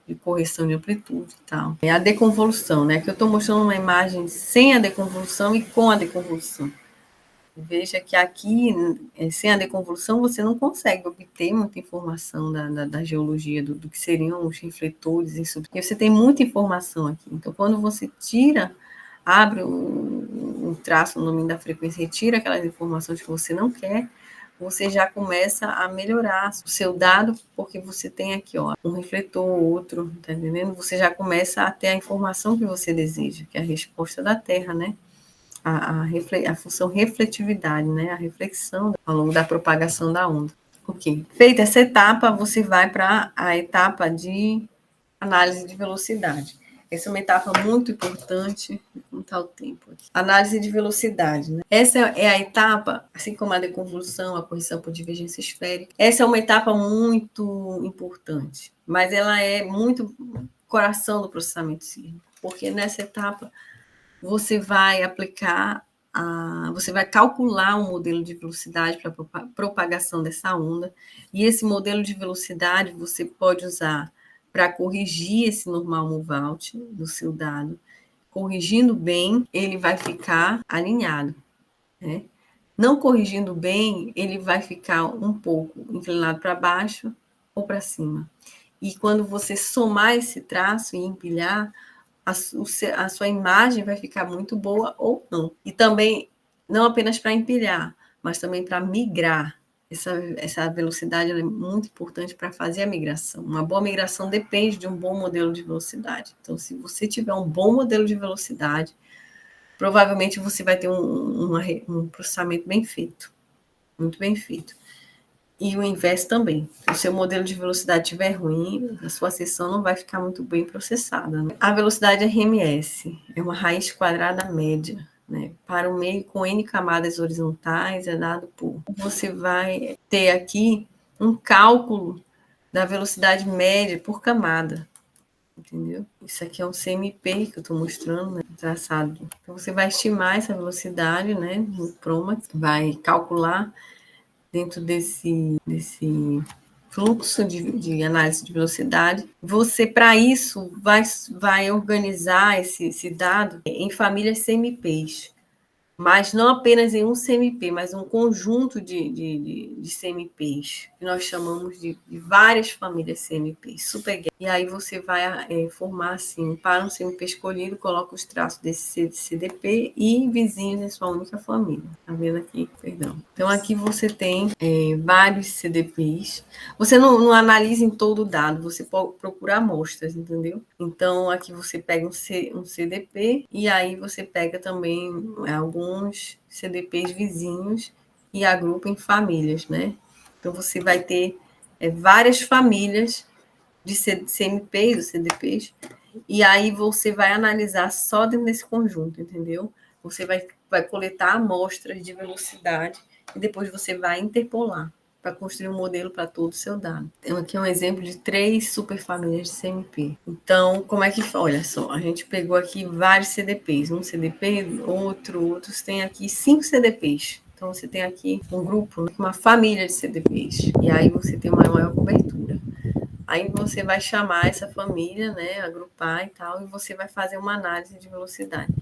de correção de amplitude e tal. É a deconvolução, né? Que eu estou mostrando uma imagem sem a deconvolução e com a deconvolução. Veja que aqui, sem a deconvolução, você não consegue obter muita informação da geologia, do que seriam os refletores, isso, porque você tem muita informação aqui. Então, quando você abre um traço no domínio da frequência, retira aquelas informações que você não quer, você já começa a melhorar o seu dado, porque você tem aqui, ó, um refletor, outro, tá entendendo? Você já começa a ter a informação que você deseja, que é a resposta da Terra, né? A função refletividade, né? A reflexão ao longo da propagação da onda. Ok. Feita essa etapa, você vai para a etapa de análise de velocidade. Essa é uma etapa muito importante. Como está o tempo aqui? Análise de velocidade, né? Essa é a etapa, assim como a deconvolução, a correção por divergência esférica. Essa é uma etapa muito importante, mas ela é muito coração do processamento sísmico, porque nessa etapa você vai você vai calcular um modelo de velocidade para a propagação dessa onda, e esse modelo de velocidade você pode usar para corrigir esse normal Mulhouse do seu dado. Corrigindo bem, ele vai ficar alinhado, né? Não corrigindo bem, ele vai ficar um pouco inclinado para baixo ou para cima. E quando você somar esse traço e empilhar, a sua imagem vai ficar muito boa ou não. E também, não apenas para empilhar, mas também para migrar. Essa velocidade é muito importante para fazer a migração. Uma boa migração depende de um bom modelo de velocidade. Então, se você tiver um bom modelo de velocidade, provavelmente você vai ter um processamento bem feito, muito bem feito. E o inverso também. Se o seu modelo de velocidade estiver ruim, a sua seção não vai ficar muito bem processada, né? A velocidade RMS é uma raiz quadrada média, né? Para o meio com N camadas horizontais é dado por... Você vai ter aqui um cálculo da velocidade média por camada, entendeu? Isso aqui é um CMP que eu estou mostrando, né? Traçado. Então, você vai estimar essa velocidade, né? No Promax, vai calcular dentro desse fluxo de análise de velocidade. Você, para isso, vai organizar esse dado em famílias CMPs, mas não apenas em um CMP, mas um conjunto de CMPs, que nós chamamos de várias famílias CMPs, super. E aí você vai formar assim, para um CMP escolhido, coloca os traços desse CDP e vizinhos em sua única família. Tá vendo aqui? Perdão. Então aqui você tem vários CDPs. Você não analisa em todo o dado, você procura amostras, entendeu? Então aqui você pega um CDP e aí você pega também alguns CDPs vizinhos e agrupa em famílias, né? Então você vai ter várias famílias de CMPs, ou CDPs, e aí você vai analisar só dentro desse conjunto, entendeu? Você vai coletar amostras de velocidade e depois você vai interpolar para construir um modelo para todo o seu dado. Então, aqui é um exemplo de 3 superfamílias de CMP. Então, como é que... Olha só, a gente pegou aqui vários CDPs. Um CDP, outros tem aqui 5 CDPs. Então, você tem aqui um grupo, uma família de CDPs. E aí você tem uma maior cobertura. Aí você vai chamar essa família, né, agrupar e tal, e você vai fazer uma análise de velocidade.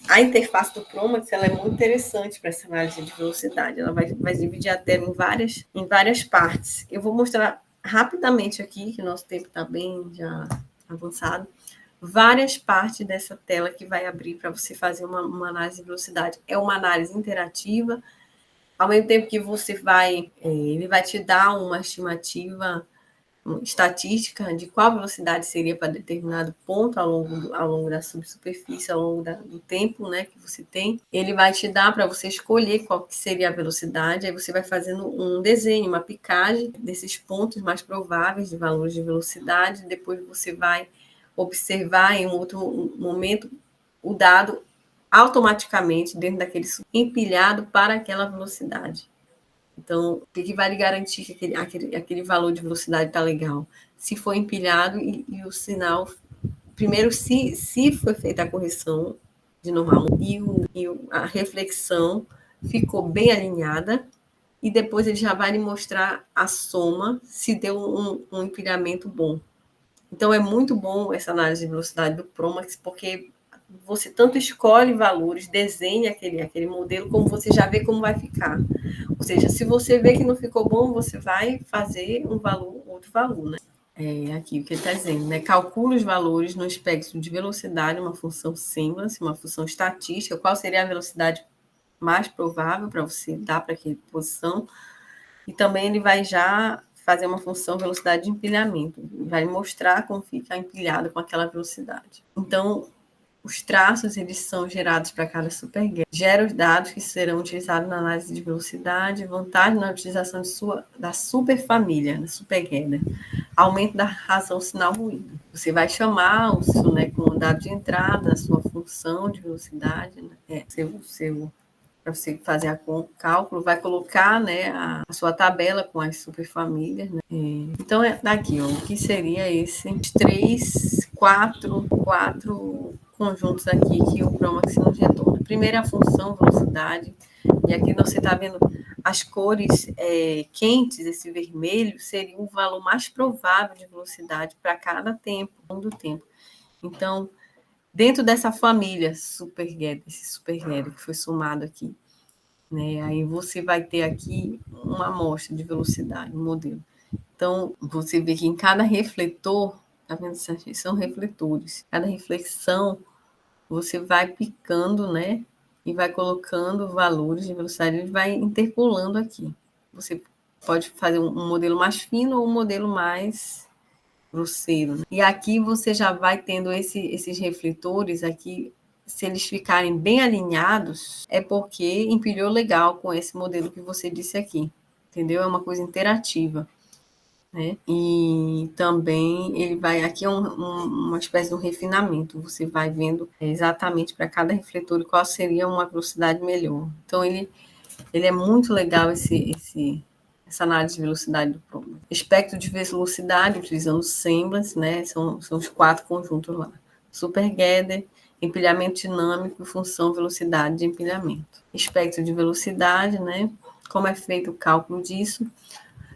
A interface do Promax ela é muito interessante para essa análise de velocidade. Ela vai dividir a tela em várias partes. Eu vou mostrar rapidamente aqui, que o nosso tempo está bem já avançado, várias partes dessa tela que vai abrir para você fazer uma análise de velocidade. É uma análise interativa, ao mesmo tempo que ele vai te dar uma estimativa estatística de qual velocidade seria para determinado ponto ao longo da subsuperfície, ao longo do tempo, né, que você tem. Ele vai te dar para você escolher qual que seria a velocidade, aí você vai fazendo um desenho, uma picagem desses pontos mais prováveis de valores de velocidade, depois você vai observar em um outro momento o dado automaticamente dentro daquele empilhado para aquela velocidade. Então, o que vai lhe garantir que aquele valor de velocidade está legal? Se for empilhado e o sinal... Primeiro, se foi feita a correção de normal. A reflexão ficou bem alinhada, e depois ele já vai lhe mostrar a soma, se deu um empilhamento bom. Então, é muito bom essa análise de velocidade do Promax, porque você tanto escolhe valores, desenha aquele modelo, como você já vê como vai ficar. Ou seja, se você vê que não ficou bom, você vai fazer outro valor, né? Aqui o que ele está dizendo, né? Calcula os valores no espectro de velocidade, uma função semblance, uma função estatística, qual seria a velocidade mais provável para você dar para aquela posição, e também ele vai já fazer uma função velocidade de empilhamento, vai mostrar como fica empilhado com aquela velocidade. Então, os traços eles são gerados para cada supergetter, gera os dados que serão utilizados na análise de velocidade, vantagem na utilização da superfamília, da supergetter, aumento da razão sinal-ruído. Você vai chamar o seu, né, com o dado de entrada, a sua função de velocidade, né, para você fazer o cálculo, vai colocar, né, a sua tabela com as superfamílias. Né? Então, daqui, ó, o que seria esses quatro conjuntos aqui que o Promax nos retorna. Primeira função, velocidade, e aqui você está vendo as cores quentes, esse vermelho, seria o valor mais provável de velocidade para cada tempo, do tempo. Então, dentro dessa família supergetter, esse supergetter que foi somado aqui, né? Aí você vai ter aqui uma amostra de velocidade, um modelo. Então, você vê que em cada refletor, tá vendo? São refletores. Cada reflexão, você vai picando, né? E vai colocando valores de velocidade, ele vai interpolando aqui. Você pode fazer um modelo mais fino ou um modelo mais grosseiro. Né? E aqui você já vai tendo esses refletores aqui, se eles ficarem bem alinhados, é porque empilhou legal com esse modelo que você disse aqui, entendeu? É uma coisa interativa. Né? E também ele vai, aqui é uma espécie de um refinamento, você vai vendo exatamente para cada refletor qual seria uma velocidade melhor. Então ele é muito legal essa análise de velocidade do problema. Espectro de velocidade, utilizando semblance, né? São os 4 conjuntos lá. Supergetter, empilhamento dinâmico, função velocidade de empilhamento. Espectro de velocidade, né? Como é feito o cálculo disso?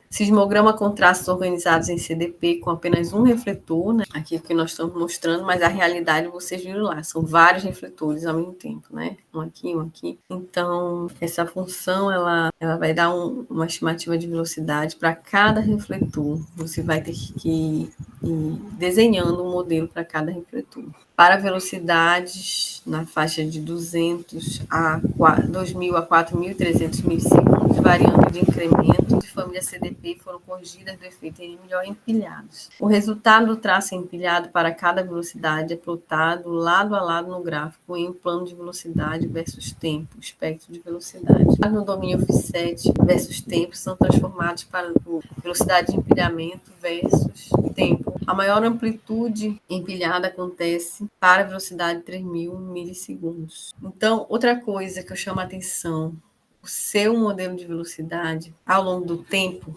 Sismograma com traços organizados em CDP com apenas um refletor, né? Aqui que nós estamos mostrando, mas a realidade vocês viram lá, são vários refletores ao mesmo tempo, né? Um aqui, um aqui. Então, essa função, ela vai dar uma estimativa de velocidade para cada refletor. Você vai ter que ir desenhando um modelo para cada refletor. Para velocidades na faixa de 200 a 2.000 a 4.300 milissegundos, variando de incremento de família CDP, foram corrigidas do efeito em melhor empilhados. O resultado do traço empilhado para cada velocidade é plotado lado a lado no gráfico em um plano de velocidade versus tempo, espectro de velocidade. No domínio offset versus tempo são transformados para velocidade de empilhamento versus tempo. A maior amplitude empilhada acontece para a velocidade de 3.000 milissegundos. Então, outra coisa que eu chamo a atenção, o seu modelo de velocidade, ao longo do tempo,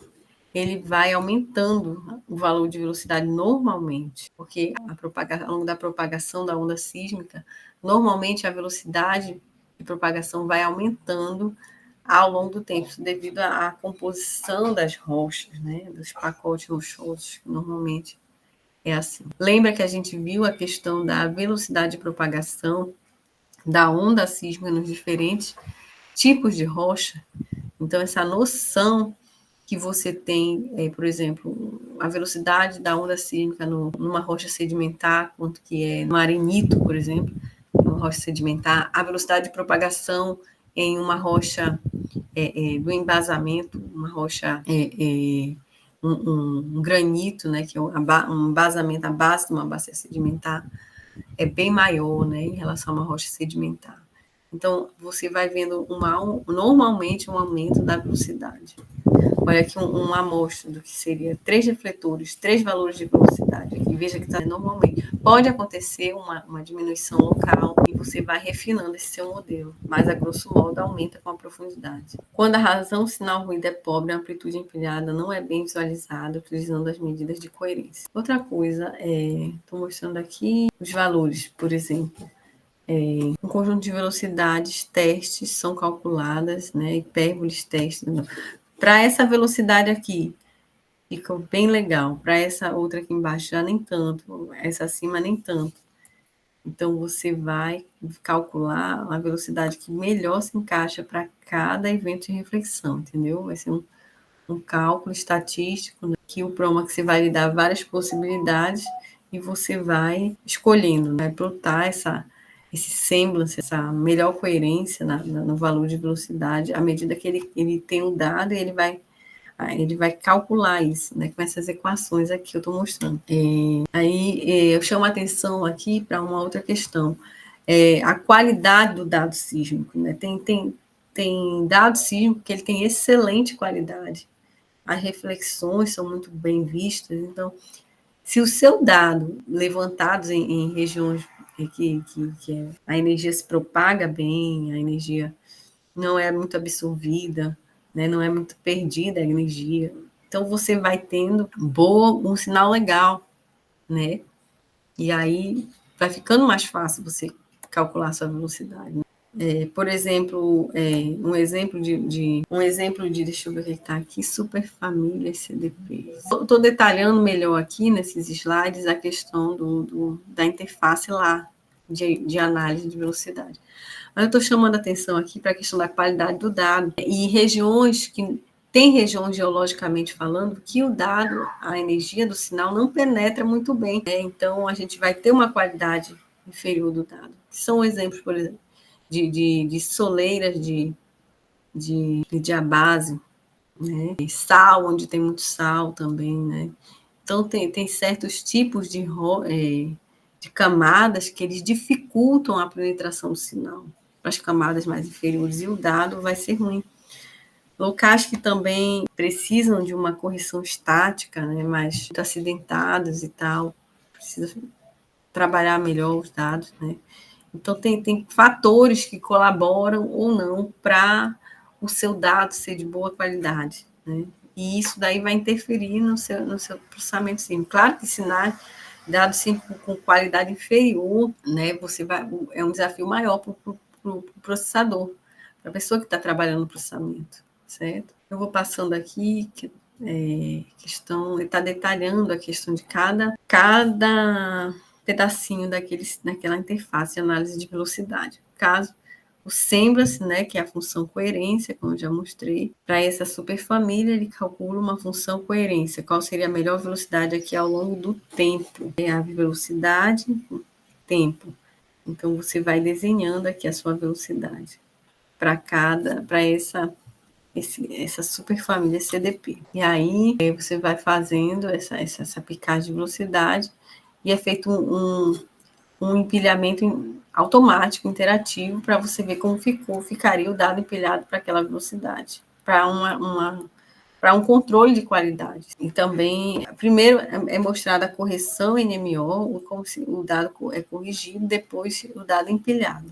ele vai aumentando o valor de velocidade normalmente, porque ao longo da propagação da onda sísmica, normalmente a velocidade de propagação vai aumentando ao longo do tempo, devido à composição das rochas, né, dos pacotes rochosos, que normalmente é assim. Lembra que a gente viu a questão da velocidade de propagação da onda sísmica nos diferentes tipos de rocha? Então, essa noção que você tem, por exemplo, a velocidade da onda sísmica numa rocha sedimentar, quanto que é no arenito, por exemplo, uma rocha sedimentar, a velocidade de propagação em uma rocha do embasamento, uma rocha, um granito, né, que é um embasamento, a base de uma bacia sedimentar, é bem maior, né, em relação a uma rocha sedimentar. Então, você vai vendo normalmente um aumento da velocidade. Olha aqui uma amostra do que seria 3 refletores, 3 valores de velocidade. Aqui, veja que está normalmente. Pode acontecer uma diminuição local e você vai refinando esse seu modelo, mas a grosso modo aumenta com a profundidade. Quando a razão sinal-ruído é pobre, a amplitude empilhada não é bem visualizada, utilizando as medidas de coerência. Outra coisa, estou mostrando aqui os valores, por exemplo. Um conjunto de velocidades, testes são calculadas, né? Hipérboles, testes. Para essa velocidade aqui, ficou bem legal. Para essa outra aqui embaixo, já nem tanto. Essa acima, nem tanto. Então, você vai calcular a velocidade que melhor se encaixa para cada evento de reflexão, entendeu? Vai ser um cálculo estatístico, né, que o Promax vai lhe dar várias possibilidades e você vai escolhendo, né, plotar esse semblance, essa melhor coerência no valor de velocidade, à medida que ele tem o dado e ele vai calcular isso, né, com essas equações aqui que eu estou mostrando. Eu chamo a atenção aqui para uma outra questão, a qualidade do dado sísmico, né? Tem dado sísmico que ele tem excelente qualidade, as reflexões são muito bem vistas, então, se o seu dado levantado em regiões que a energia se propaga bem, a energia não é muito absorvida, né, não é muito perdida a energia, então você vai tendo um sinal legal, né? E aí vai ficando mais fácil você calcular a sua velocidade. Né? Por exemplo, deixa eu ver o que está aqui, superfamílias CDP. Estou detalhando melhor aqui nesses slides a questão da interface lá, de análise de velocidade. Mas eu estou chamando a atenção aqui para a questão da qualidade do dado. E tem regiões geologicamente falando que o dado, a energia do sinal não penetra muito bem. Né? Então, a gente vai ter uma qualidade inferior do dado. São exemplos, por exemplo, de soleiras de diabase, né? Sal, onde tem muito sal também, né? Então, tem certos tipos de camadas que eles dificultam a penetração do sinal para as camadas mais inferiores, e o dado vai ser ruim. Locais que também precisam de uma correção estática, né, mais acidentados e tal, precisa trabalhar melhor os dados, né? Então, tem fatores que colaboram ou não para o seu dado ser de boa qualidade, né? E isso daí vai interferir no seu processamento sim. Claro que sinais dados sim, com qualidade inferior, né? É um desafio maior para o processador, para a pessoa que está trabalhando no processamento, certo? Eu vou passando aqui, ele está detalhando a questão de cada pedacinho daquela interface de análise de velocidade. Caso o semblance, né, que é a função coerência, como eu já mostrei, para essa superfamília, ele calcula uma função coerência. Qual seria a melhor velocidade aqui ao longo do tempo? É a velocidade, tempo. Então, você vai desenhando aqui a sua velocidade para essa superfamília CDP. E aí, você vai fazendo essa picagem de velocidade e é feito um empilhamento automático, interativo, para você ver como ficaria o dado empilhado para aquela velocidade, para um controle de qualidade. E também, primeiro é mostrada a correção NMO, como se o dado é corrigido, depois o dado é empilhado.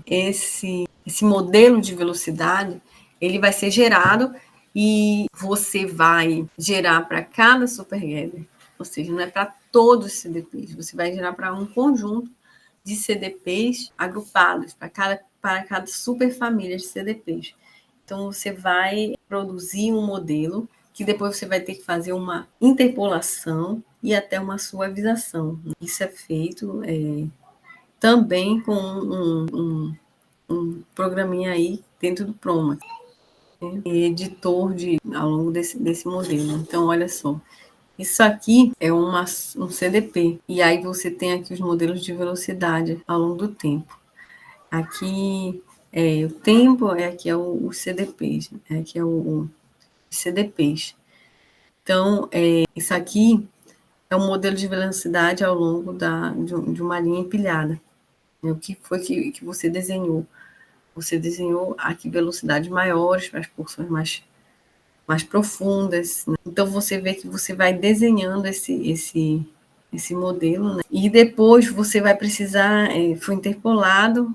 Esse modelo de velocidade, ele vai ser gerado e você vai gerar para cada supergather, ou seja, não é para todos os CDPs, você vai gerar para um conjunto de CDPs agrupados, para cada superfamília de CDPs. Então, você vai produzir um modelo que depois você vai ter que fazer uma interpolação e até uma suavização. Isso é feito também com um programinha aí dentro do Promax, né? Editor ao longo desse modelo. Então, olha só. Isso aqui é um CDP. E aí você tem aqui os modelos de velocidade ao longo do tempo. Aqui o tempo, aqui é os CDPs. Aqui é o CDPs. Então, isso aqui é um modelo de velocidade ao longo de uma linha empilhada. O que foi que você desenhou? Você desenhou aqui velocidades maiores para as porções mais profundas, né? Então, você vê que você vai desenhando esse modelo, né? E depois você vai precisar, foi interpolado,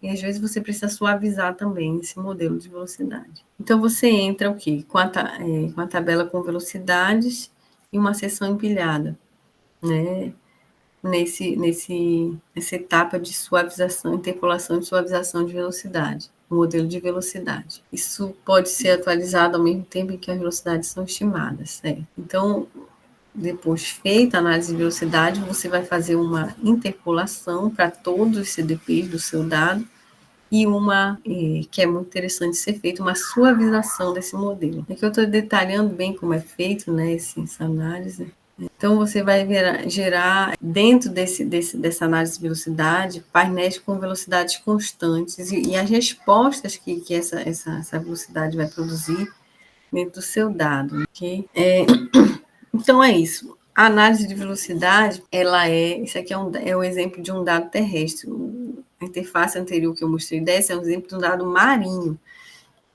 e às vezes você precisa suavizar também esse modelo de velocidade. Então, você entra o quê? Com a tabela com velocidades e uma seção empilhada, né? nessa etapa de suavização, interpolação e suavização de velocidade, o modelo de velocidade. Isso pode ser atualizado ao mesmo tempo em que as velocidades são estimadas, certo? Então, depois feita a análise de velocidade, você vai fazer uma interpolação para todos os CDPs do seu dado e uma, que é muito interessante ser feita, uma suavização desse modelo. Aqui eu estou detalhando bem como é feito, né, essa análise. Então, você vai gerar, dentro dessa análise de velocidade, painéis com velocidades constantes e as respostas que essa velocidade vai produzir dentro do seu dado. Okay? Então, é isso. A análise de velocidade, isso aqui é um exemplo de um dado terrestre. A interface anterior que eu mostrei dessa é um exemplo de um dado marinho.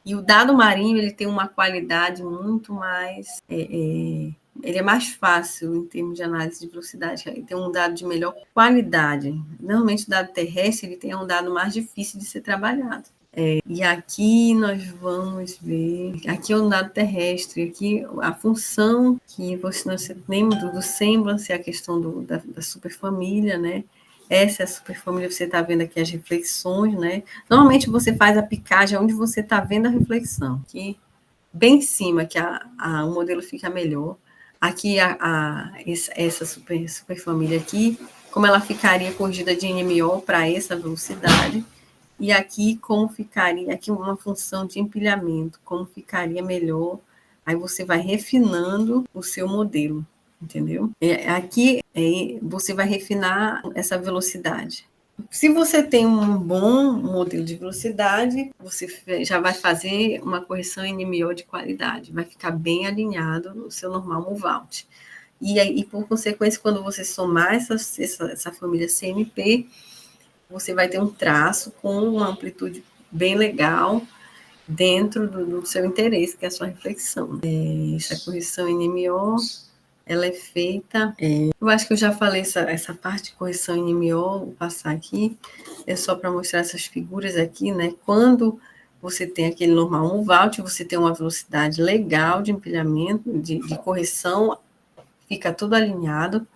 E o dado marinho, ele tem uma qualidade muito mais... ele é mais fácil em termos de análise de velocidade, ele tem um dado de melhor qualidade. Normalmente, o dado terrestre, ele tem um dado mais difícil de ser trabalhado. E aqui nós vamos ver, aqui é um dado terrestre, aqui a função que você lembra do semblance, a questão da superfamília, né? Essa é a superfamília, você está vendo aqui as reflexões, né? Normalmente você faz a picagem onde você está vendo a reflexão, aqui bem em cima, que o modelo fica melhor. Aqui essa superfamília aqui, como ela ficaria corrigida de NMO para essa velocidade. E aqui, como ficaria, aqui uma função de empilhamento, como ficaria melhor, aí você vai refinando o seu modelo, entendeu? Aqui você vai refinar essa velocidade. Se você tem um bom modelo de velocidade, você já vai fazer uma correção NMO de qualidade, vai ficar bem alinhado no seu normal move-out. E por consequência, quando você somar essa família CMP, você vai ter um traço com uma amplitude bem legal dentro do seu interesse, que é a sua reflexão. Essa correção NMO, ela é feita... eu acho que eu já falei essa parte de correção NMO, vou passar aqui, é só para mostrar essas figuras aqui, né? Quando você tem aquele normal move-out, você tem uma velocidade legal de empilhamento, de correção, fica tudo alinhado.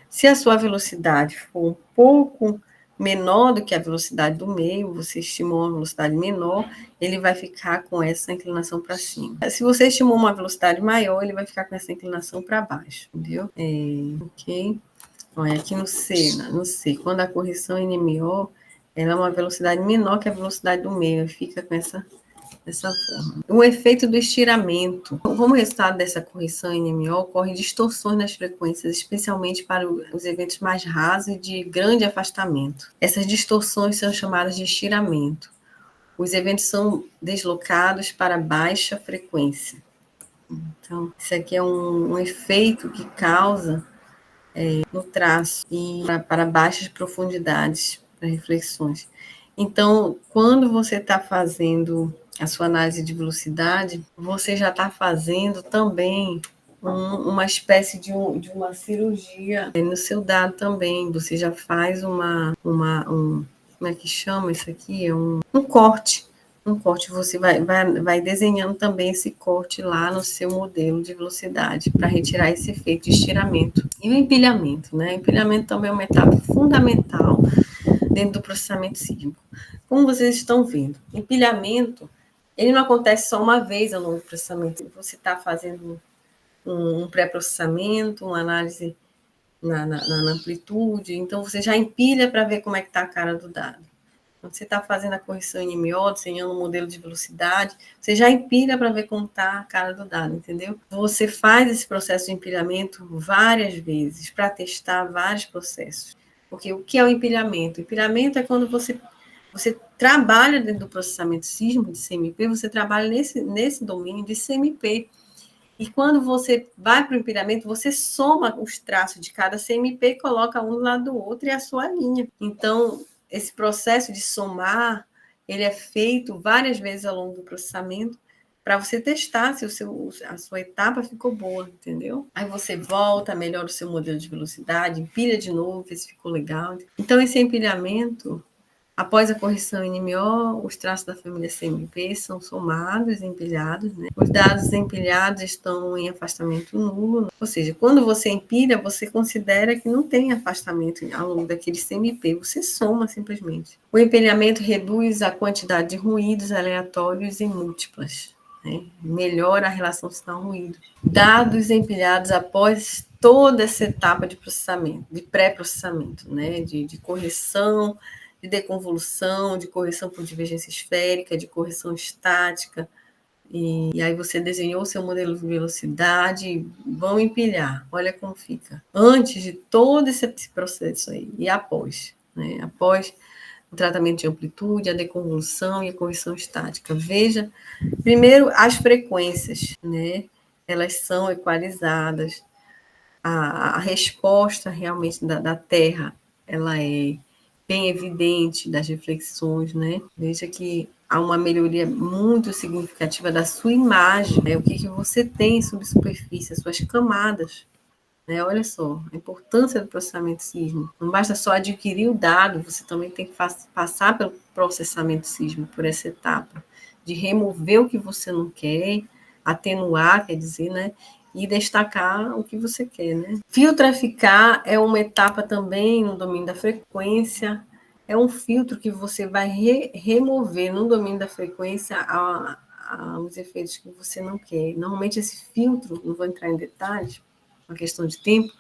Se a sua velocidade for um pouco menor do que a velocidade do meio, você estimou uma velocidade menor, ele vai ficar com essa inclinação para cima. Se você estimou uma velocidade maior, ele vai ficar com essa inclinação para baixo, entendeu? Ok? Olha, aqui no C, quando a correção NMO, ela é uma velocidade menor que a velocidade do meio, fica com essa forma. O efeito do estiramento. Como resultado dessa correção NMO, ocorrem distorções nas frequências, especialmente para os eventos mais rasos e de grande afastamento. Essas distorções são chamadas de estiramento. Os eventos são deslocados para baixa frequência. Então, isso aqui é um efeito que causa no traço e para baixas profundidades, para reflexões. Então, quando você está fazendo a sua análise de velocidade, você já está fazendo também uma espécie de uma cirurgia no seu dado também. Você já faz como é que chama isso aqui? Um corte. Um corte, você vai desenhando também esse corte lá no seu modelo de velocidade para retirar esse efeito de estiramento. E o empilhamento, né? O empilhamento também é uma etapa fundamental dentro do processamento sísmico. Como vocês estão vendo, empilhamento, ele não acontece só uma vez ao longo do processamento. Você está fazendo um pré-processamento, uma análise na amplitude, então você já empilha para ver como é que está a cara do dado. Quando você está fazendo a correção NMO, desenhando um modelo de velocidade, você já empilha para ver como está a cara do dado, entendeu? Você faz esse processo de empilhamento várias vezes para testar vários processos. Porque o que é o empilhamento? O empilhamento é quando você trabalha dentro do processamento sísmico de CMP, você trabalha nesse domínio de CMP. E quando você vai para o empilhamento, você soma os traços de cada CMP, coloca um do lado do outro e a sua linha. Então, esse processo de somar, ele é feito várias vezes ao longo do processamento para você testar se a sua etapa ficou boa, entendeu? Aí você volta, melhora o seu modelo de velocidade, empilha de novo, vê se ficou legal. Então, esse empilhamento, Após a correção NMO, os traços da família CMP são somados e empilhados, né? Os dados empilhados estão em afastamento nulo, ou seja, quando você empilha, você considera que não tem afastamento ao longo daquele CMP, você soma simplesmente. O empilhamento reduz a quantidade de ruídos aleatórios e múltiplas, né? Melhora a relação sinal-ruído. Dados empilhados após toda essa etapa de processamento, de pré-processamento, né? De correção, de deconvolução, de correção por divergência esférica, de correção estática, e aí você desenhou seu modelo de velocidade, vão empilhar, olha como fica. Antes de todo esse processo aí, e após, né? Após o tratamento de amplitude, a deconvolução e a correção estática. Veja, primeiro, as frequências, né? Elas são equalizadas, a resposta realmente da Terra, ela é bem evidente das reflexões, né? Veja que há uma melhoria muito significativa da sua imagem, né? O que você tem sobre superfície, as suas camadas, né? Olha só, a importância do processamento sísmico. Não basta só adquirir o dado, você também tem que passar pelo processamento sísmico, por essa etapa, de remover o que você não quer, atenuar, quer dizer, né? E destacar o que você quer, né? Filtraficar é uma etapa também no domínio da frequência, é um filtro que você vai remover no domínio da frequência os efeitos que você não quer. Normalmente esse filtro, não vou entrar em detalhes, uma questão de tempo,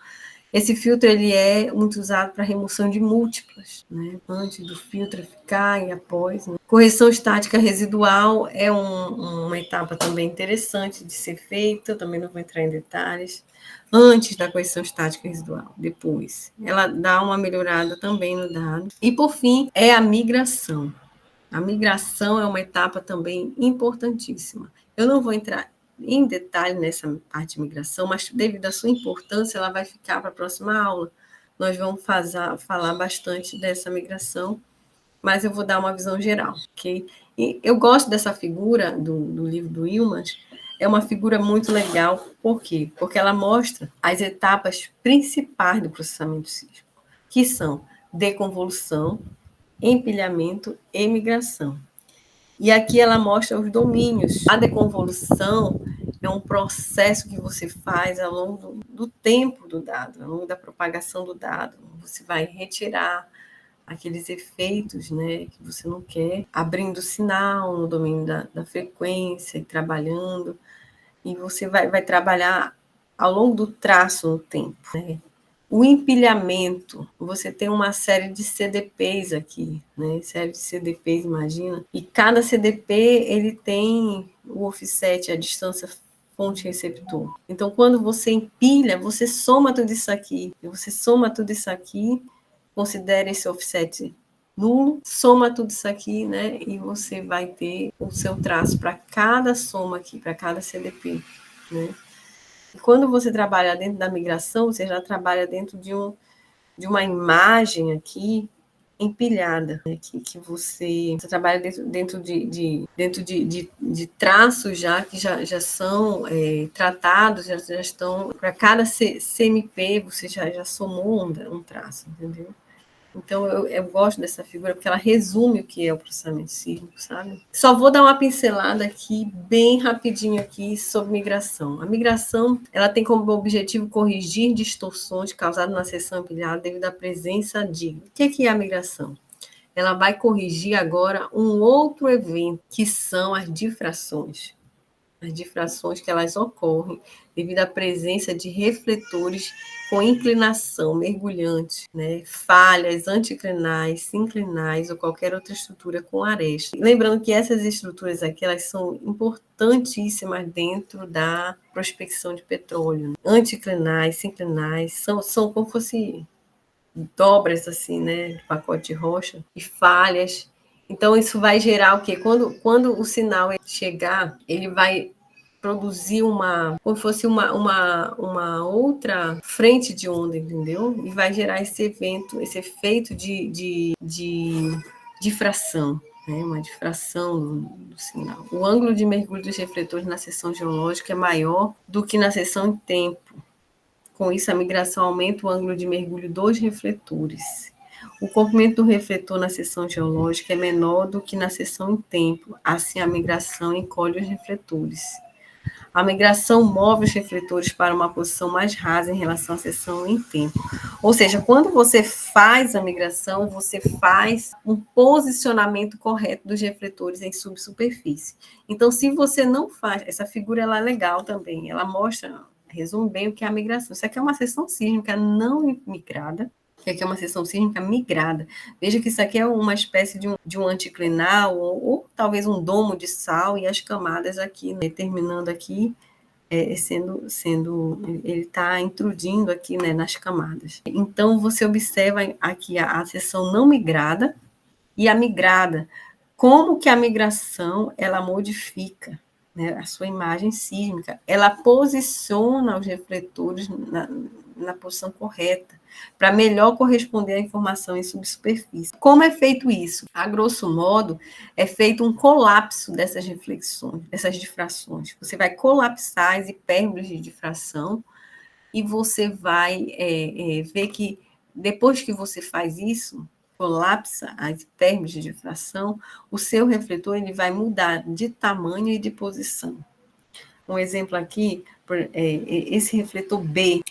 esse filtro ele é muito usado para remoção de múltiplas, né? Antes do filtro ficar e após. Né? Correção estática residual é uma etapa também interessante de ser feita, eu também não vou entrar em detalhes. Antes da correção estática residual, depois. Ela dá uma melhorada também no dado. E, por fim, é a migração. A migração é uma etapa também importantíssima. Eu não vou entrar em detalhe nessa parte de migração, mas devido à sua importância, ela vai ficar para a próxima aula. Nós vamos falar bastante dessa migração, mas eu vou dar uma visão geral, ok? E eu gosto dessa figura do livro do Ilmans, é uma figura muito legal, por quê? Porque ela mostra as etapas principais do processamento sísmico, que são deconvolução, empilhamento e migração. E aqui ela mostra os domínios. A deconvolução é um processo que você faz ao longo do tempo do dado, ao longo da propagação do dado. Você vai retirar aqueles efeitos, né, que você não quer, abrindo o sinal no domínio da frequência e trabalhando. E você vai trabalhar ao longo do traço no tempo, né? O empilhamento, você tem uma série de CDPs aqui, né? Série de CDPs, imagina. E cada CDP, ele tem o offset, a distância fonte-receptor. Então, quando você empilha, você soma tudo isso aqui. E você soma tudo isso aqui, considera esse offset nulo, soma tudo isso aqui, né? E você vai ter o seu traço para cada soma aqui, para cada CDP, né? E quando você trabalha dentro da migração, você já trabalha dentro de uma imagem aqui empilhada, né? que você trabalha dentro de traços já que já são tratados, já estão, para cada CMP você já somou um traço, entendeu? Então, eu gosto dessa figura, porque ela resume o que é o processamento sísmico, sabe? Só vou dar uma pincelada aqui, bem rapidinho aqui, sobre migração. A migração, ela tem como objetivo corrigir distorções causadas na seção empilhada devido à presença de... O que é a migração? Ela vai corrigir agora um outro evento, que são as difrações. As difrações que elas ocorrem devido à presença de refletores com inclinação mergulhante, né? Falhas anticlinais, sinclinais ou qualquer outra estrutura com aresta. Lembrando que essas estruturas aqui, elas são importantíssimas dentro da prospecção de petróleo. Anticlinais, sinclinais, são como fosse dobras assim, né, de pacote de rocha, e falhas. Então, isso vai gerar o quê? Quando o sinal chegar, ele vai produzir como se fosse uma outra frente de onda, entendeu? E vai gerar esse efeito de difração, né? Uma difração do sinal. O ângulo de mergulho dos refletores na seção geológica é maior do que na seção em tempo. Com isso, a migração aumenta o ângulo de mergulho dos refletores. O comprimento do refletor na seção geológica é menor do que na seção em tempo, assim a migração encolhe os refletores. A migração move os refletores para uma posição mais rasa em relação à seção em tempo. Ou seja, quando você faz a migração, você faz um posicionamento correto dos refletores em subsuperfície. Então, se você não faz, essa figura ela é legal também, ela mostra, resume bem o que é a migração. Isso aqui é uma seção sísmica não migrada, que aqui é uma seção sísmica migrada. Veja que isso aqui é uma espécie de um anticlinal, ou talvez um domo de sal, e as camadas aqui, né, terminando aqui, ele está intrudindo aqui, né, nas camadas. Então, você observa aqui a seção não migrada e a migrada. Como que a migração, ela modifica, né, a sua imagem sísmica? Ela posiciona os refletores na posição correta, para melhor corresponder à informação em subsuperfície. Como é feito isso? A grosso modo, é feito um colapso dessas reflexões, dessas difrações. Você vai colapsar as hipérboles de difração e você vai ver que, depois que você faz isso, colapsa as hipérboles de difração, o seu refletor ele vai mudar de tamanho e de posição. Um exemplo aqui, esse refletor B,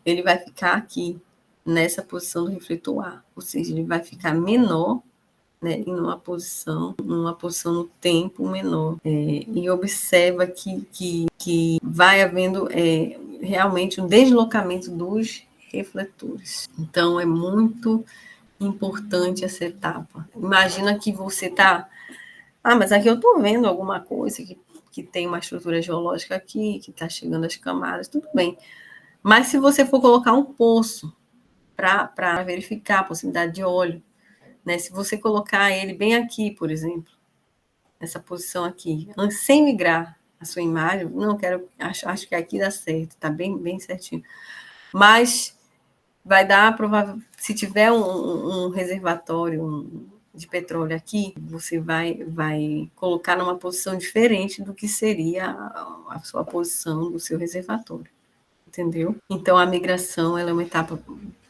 ele vai ficar aqui, nessa posição do refletor A, ou seja, ele vai ficar menor, né, em uma posição no tempo menor. E observa que vai havendo realmente um deslocamento dos refletores. Então, é muito importante essa etapa. Imagina que você está... mas aqui eu estou vendo alguma coisa que tem uma estrutura geológica aqui, que está chegando às camadas, tudo bem. Mas se você for colocar um poço para verificar a possibilidade de óleo, né? Se você colocar ele bem aqui, por exemplo, nessa posição aqui, sem migrar a sua imagem, não quero, acho que aqui dá certo, está bem certinho. Mas vai dar, provável, se tiver um reservatório de petróleo aqui, você vai colocar numa posição diferente do que seria a sua posição do seu reservatório, entendeu? Então, a migração ela é uma etapa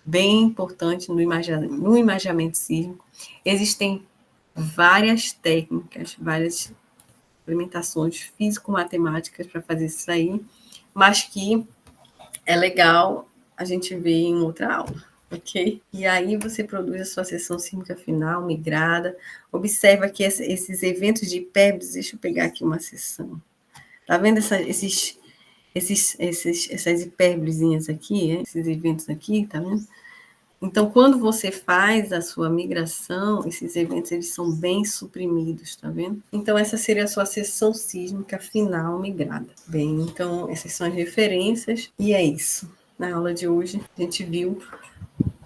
bem importante no imaginamento sísmico. Existem várias técnicas, várias implementações físico-matemáticas para fazer isso aí, mas que é legal a gente ver em outra aula, ok? E aí você produz a sua seção sísmica final, migrada. Observa que esses eventos de hipérboles, deixa eu pegar aqui uma seção. Tá vendo essas hipérbolezinhas aqui, esses eventos aqui, tá vendo? Então, quando você faz a sua migração, esses eventos eles são bem suprimidos, tá vendo? Então, essa seria a sua seção sísmica final migrada. Bem, então, essas são as referências, e é isso. Na aula de hoje, a gente viu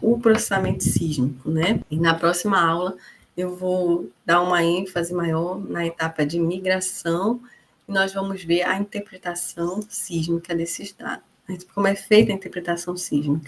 o processamento sísmico, né? E na próxima aula, eu vou dar uma ênfase maior na etapa de migração, e nós vamos ver a interpretação sísmica desses dados. Como é feita a interpretação sísmica.